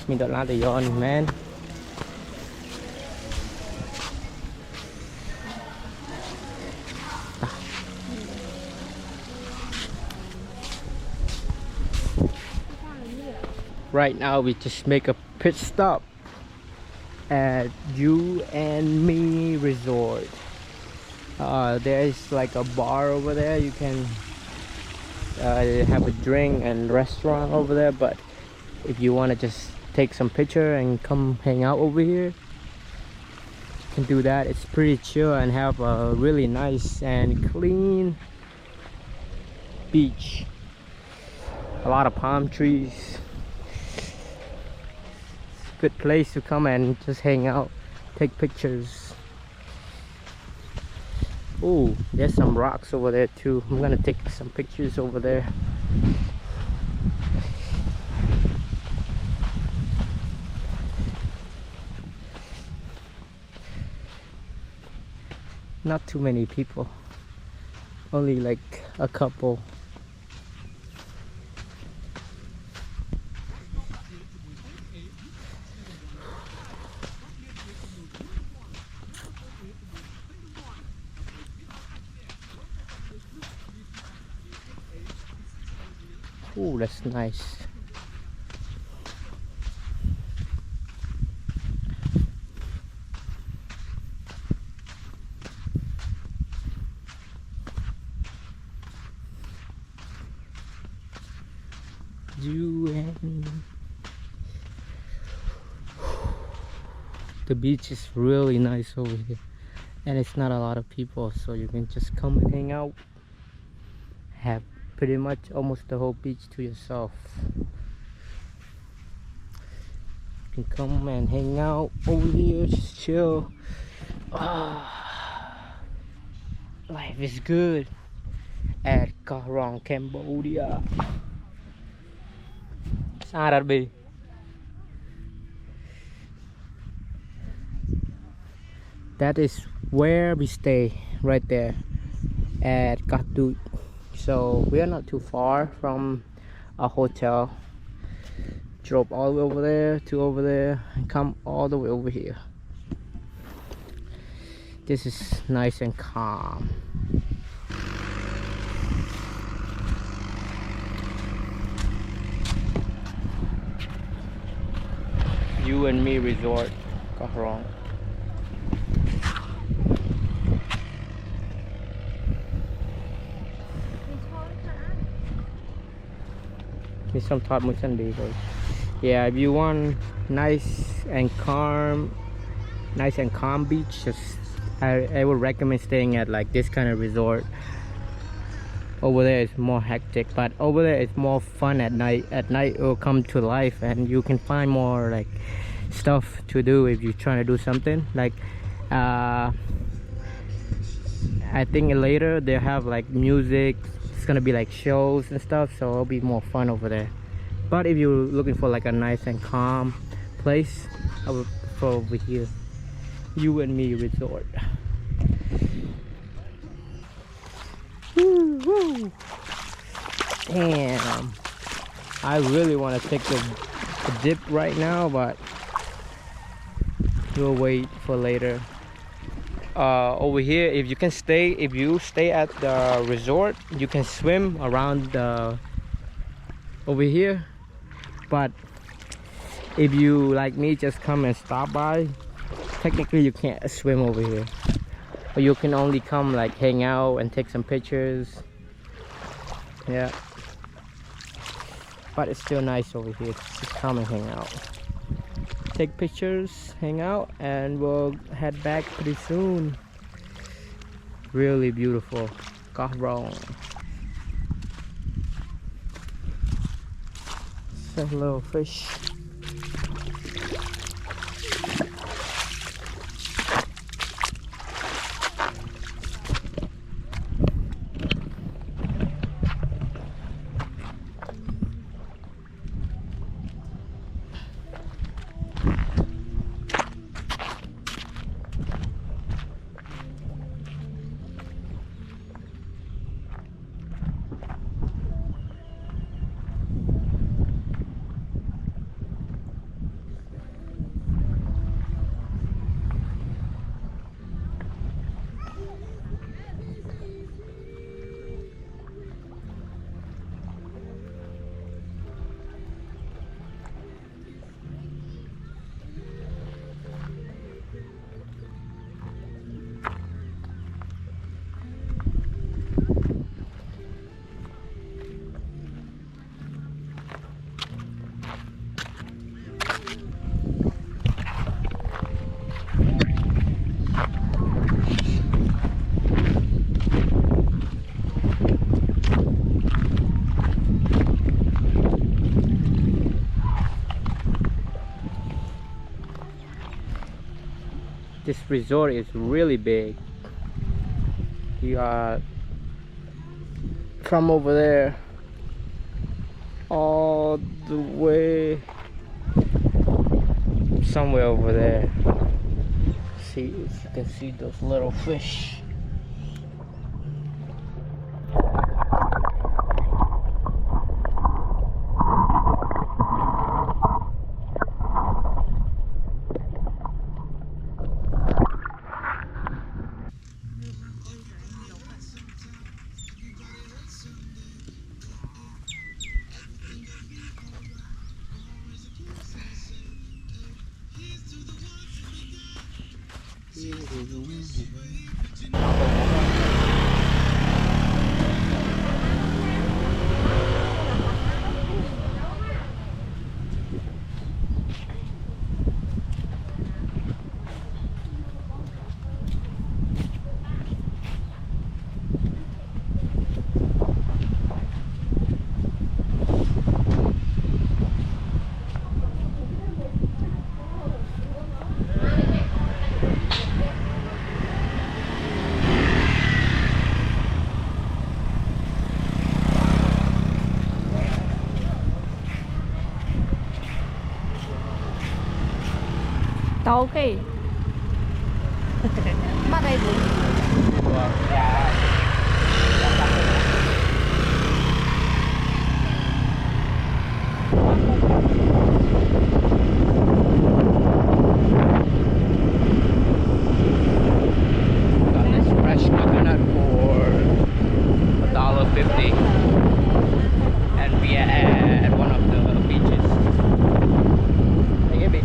mình đợi lá thì giòn man right now we just make a pit stop at You and Me Resort. There is like a bar over there. You can have a drink and restaurant over there, but if you want to just take some picture and come hang out over here, you can do that. It's pretty chill and have a really nice and clean beach. A lot of palm trees. Good place to come and just hang out, take pictures. Oh, there's some rocks over there too. I'm gonna take some pictures over there. Not too many people, only like a couple. Oh, that's nice. You and the beach is really nice over here, and it's not a lot of people, so you can just come and hang out, have pretty much almost the whole beach to yourself. You can come and hang out over here, just chill. Life is good at Koh Rong, Cambodia. Arabi. That is where we stay, right there at Katut. So we are not too far from a hotel. Drove all the way over there to over there and come all the way over here. This is nice and calm. You and Me Resort, Koh Rong. Some thought motion be good. Yeah, if you want nice and calm beach, just I would recommend staying at like this kind of resort. Over there is more hectic, but over there it's more fun at night. At night it will come to life and you can find more like stuff to do if you're trying to do something. Like I think later they have like music. It's gonna be like shows and stuff, so it'll be more fun over there. But if you're looking for like a nice and calm place, I would prefer over here, You and Me Resort. Woo, woo. Damn, I really want to take a dip right now, but we'll wait for later. Over here, if you stay at the resort, you can swim around over here. But if you like me just come and stop by, technically you can't swim over here. or you can only come like hang out and take some pictures. Yeah, but it's still nice over here. Just come and hang out, take pictures, hang out, and we'll head back pretty soon. Really beautiful Koh Rong. Some little fish. This resort is really big. You are from over there all the way somewhere over there. See, you can see those little fish. Tao kì bắt đây bún. Got this fresh coconut for $1.50, and we are at one of the beaches. Take a bit.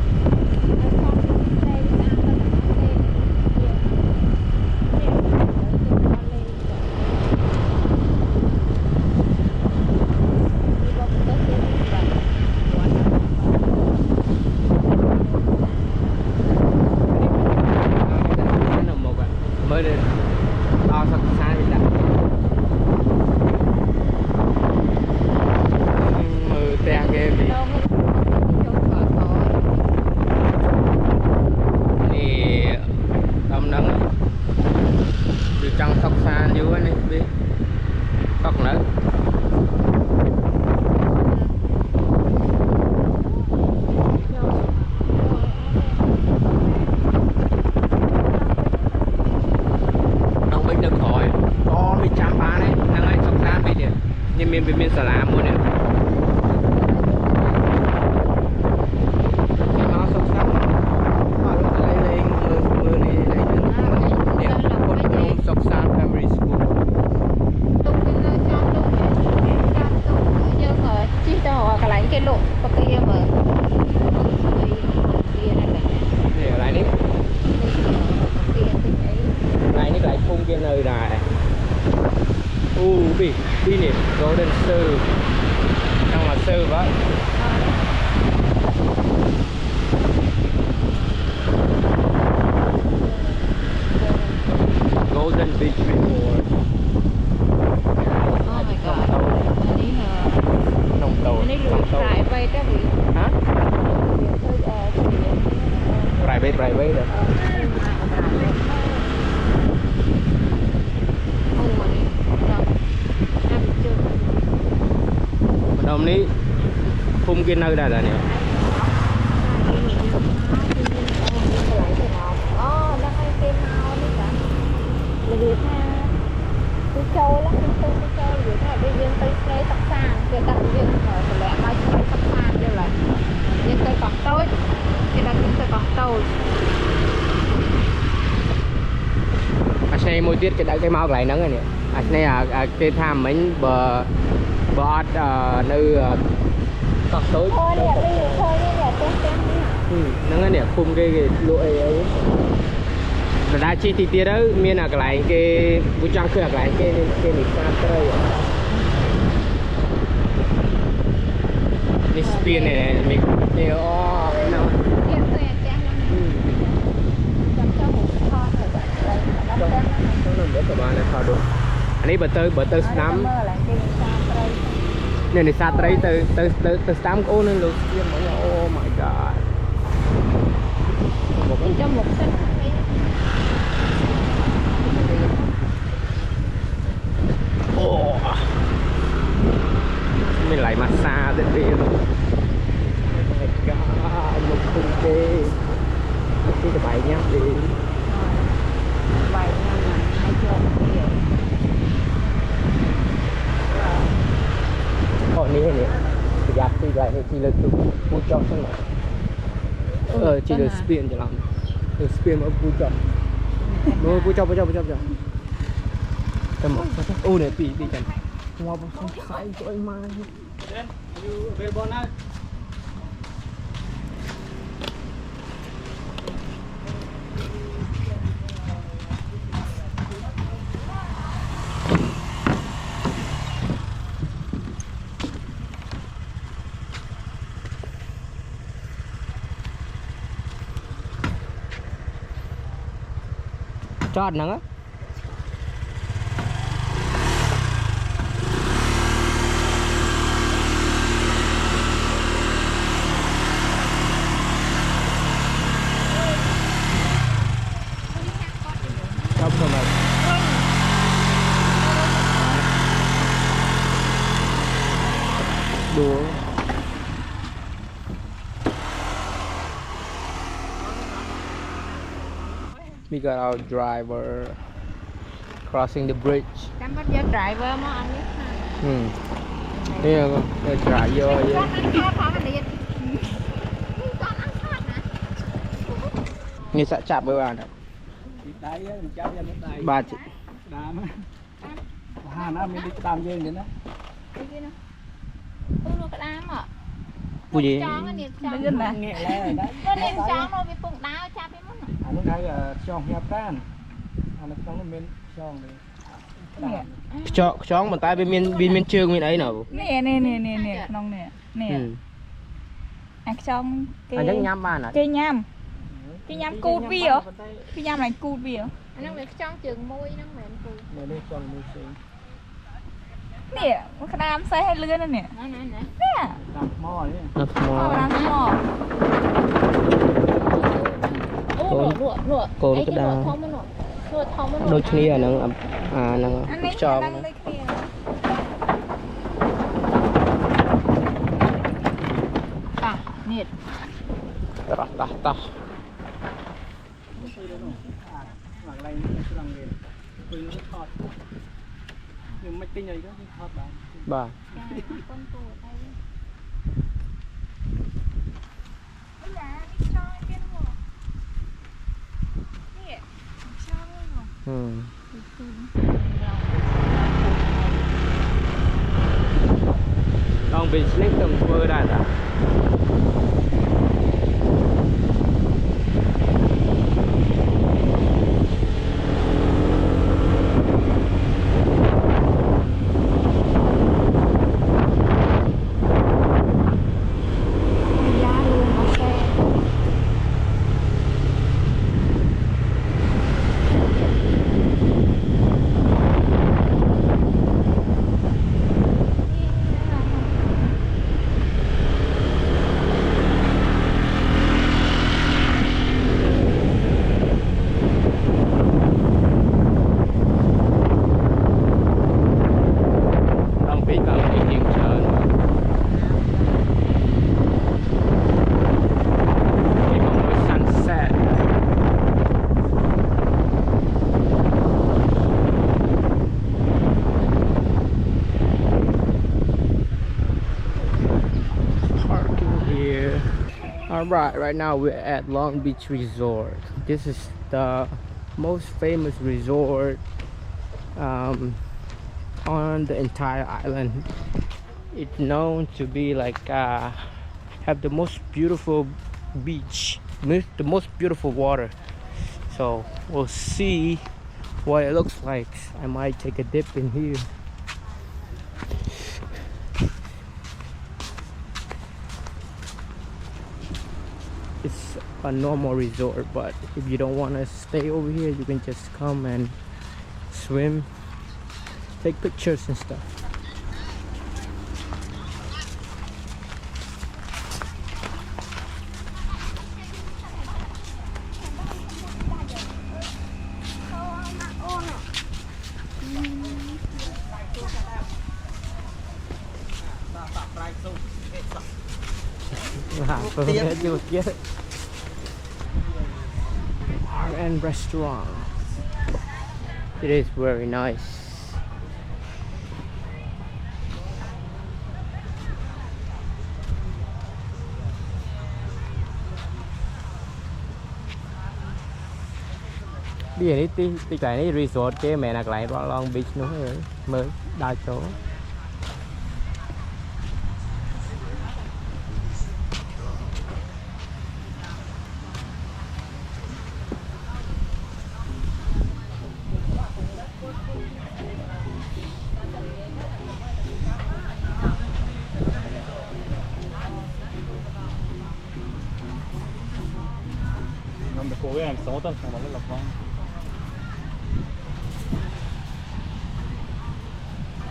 golden sư trong là sư vậy. Golden Beach Resort. Oh my god. Anh ấy Nông tàu. anh ấy lùi phải vây đó bị. Hả? Private rồi. Hôm nay phun kia nơi đây là nè. Vì tôi trâu lắm, tôi trâu vì thế bây giờ tôi lấy tóc sàn, giờ đặt việc rồi lẽ mai tôi tóc sàn rồi lại, giờ tôi còn tôi, thì đặt tôi còn tôi. Này một tiết cái mau lại nắng rồi nè. Này cái tham mình bờ nơi tóc tối. Thôi nè, bây giờ thôi nè, tên nắng nè, khum cái lụa ấy. Đã chi thì tiết đó miền là cái lại cái bút trang khơi lại cái này sát trời này spiên này mình đều nó anh ấy bật tới năm này sát trời tới tám ô nên luôn oh my god trong một sân mình lại massage đi luôn. Oh my god, một khung kê cái bài nháp đi bài nháp này hay chưa này nè giáp thì lại chỉ là tụ bút chọc thôi mà chỉ là spin cho lắm được spin ở bút chọc rồi bút chọc tầm một ô này bị chẳng hoa bông không sai cho anh mai chót nắng á không không đâu đùa we got our driver crossing the bridge. Cảm ơn giờ driver mà anh biết. Đây là driver vậy. Nghe sẽ chạm với bạn. Ba chị. Hà nó mình đi đam dây vậy đó. Nó cái đám à. Vụ gì? Chón nó niệm chón. Nó nghe lại đấy. Nó niệm chón nó bị bụng đau chắp cái món. Nó thấy là chọn hẹp ra. Nó chọn nó miên chọn này. Chọn bàn tay bên miền trường miền ấy nào? Nè nong nè. Anh trong anh chắc nhám ba nè. Cái nhám cút vi hả? Cái nhám này cút vi hả? Nó bị chón trường môi nó mềm cù. Nè đây chọn môi xì. Nè, cái đám xây hay lươn nè. Nè. Đam mò đấy. Đám mò. Cô cái đào. Đôi khi là nó cho nhiệt ta nhưng mà tinh này đó thọt đó bà Long Beach Lake tầm thua đã Alright, right now we're at Long Beach Resort. This is the most famous resort on the entire island. It's known to be like have the most beautiful beach, the most beautiful water. So we'll see what it looks like. I might take a dip in here. It's a normal resort, but if you don't want to stay over here, you can just come and swim, take pictures and stuff. And restaurant. It is very nice. Bây giờ đi cái này resort kia mẹ nạc lại Long Beach nữa rồi mới đa chỗ.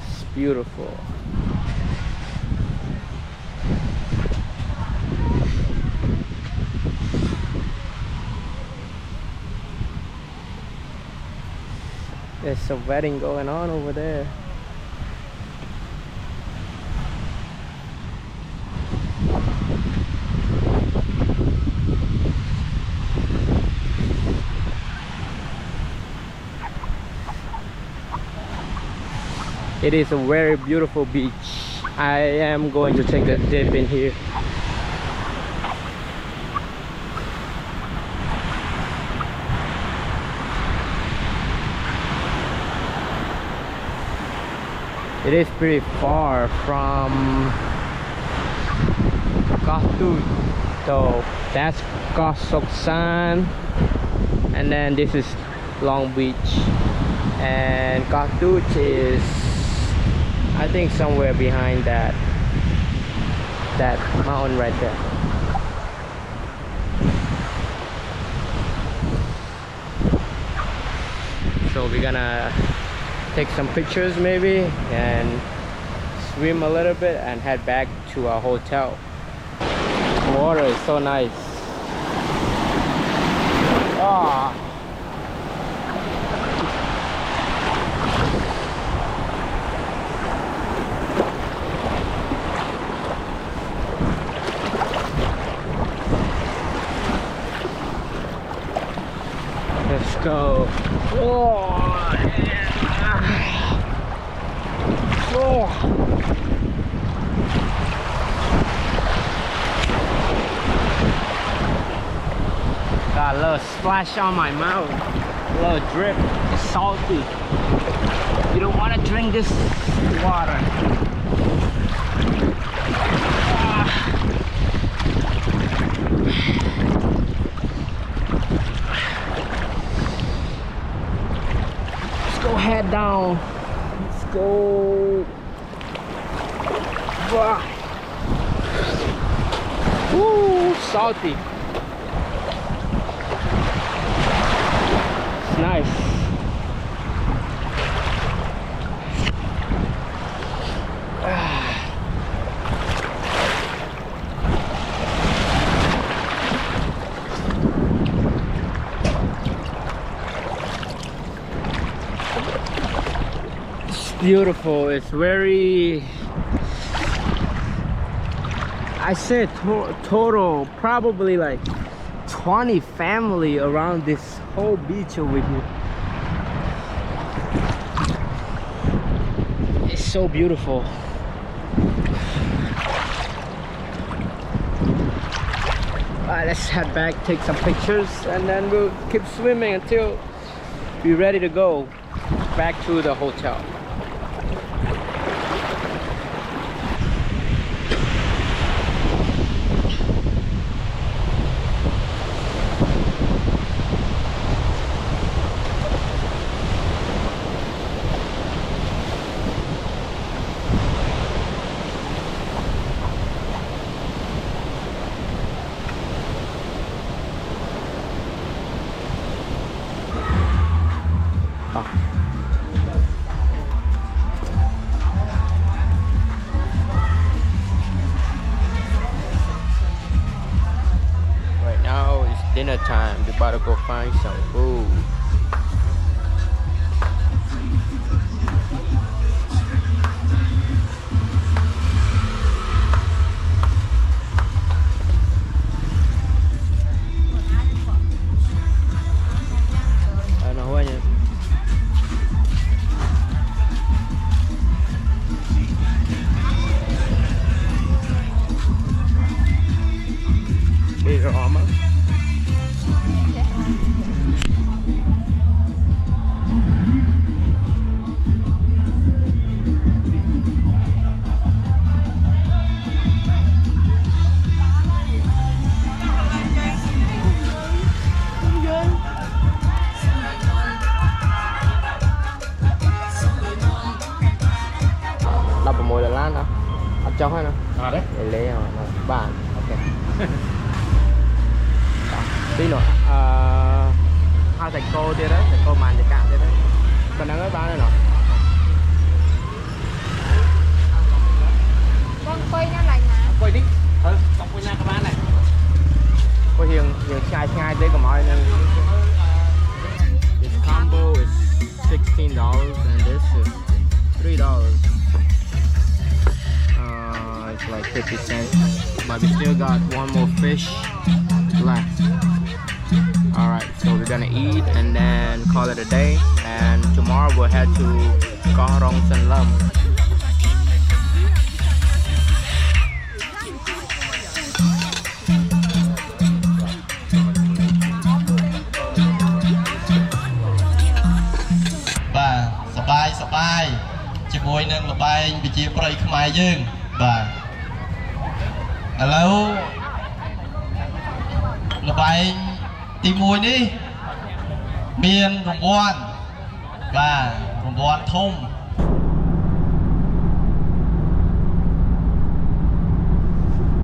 It's beautiful. There's a wedding going on over there. It is a very beautiful beach. I am going to take a dip in here. It is pretty far from Koh Tut. So that's Koh Sok San, and then this is Long Beach, and Koh Tut is, I think, somewhere behind that mountain right there. So we're gonna take some pictures maybe and swim a little bit and head back to our hotel. The water is so nice. Ah. Let's go. Oh, yeah. Oh. Got a little splash on my mouth, a little drip. It's salty. You don't want to drink this water. Head down. Let's go. Woo, salty. It's nice. Beautiful. It's very, I said total probably like 20 family around this whole beach over here. It's so beautiful. Alright, let's head back, take some pictures, and then we'll keep swimming until we're ready to go back to the hotel. Right now it's dinner time. We about to go find some food. Bây giờ mà đọc vào môi là lan hả? Ăn cho hay nào? đấy Để lấy bàn, ok. Tí nữa, hai thạch cô kia đấy, thạch cô màn thạch cạn kia đấy. Còn đang ở bán đây nọ. Con quay nó lại mà. quay đi xong quay nha các bạn này Có hiền nhai đấy của mọi nên. This combo is $16 and this is $3. It's like 50 cents, but we still got one more fish left. Alright, so we're gonna eat and then call it a day, and tomorrow we'll head to Koh Rong San Lam. Bà, sập bài chỉ môi nâng là bài bị chia prey khmai dương bà hello là bài tìm mùi đi miền rồng quan và rồng quan thùng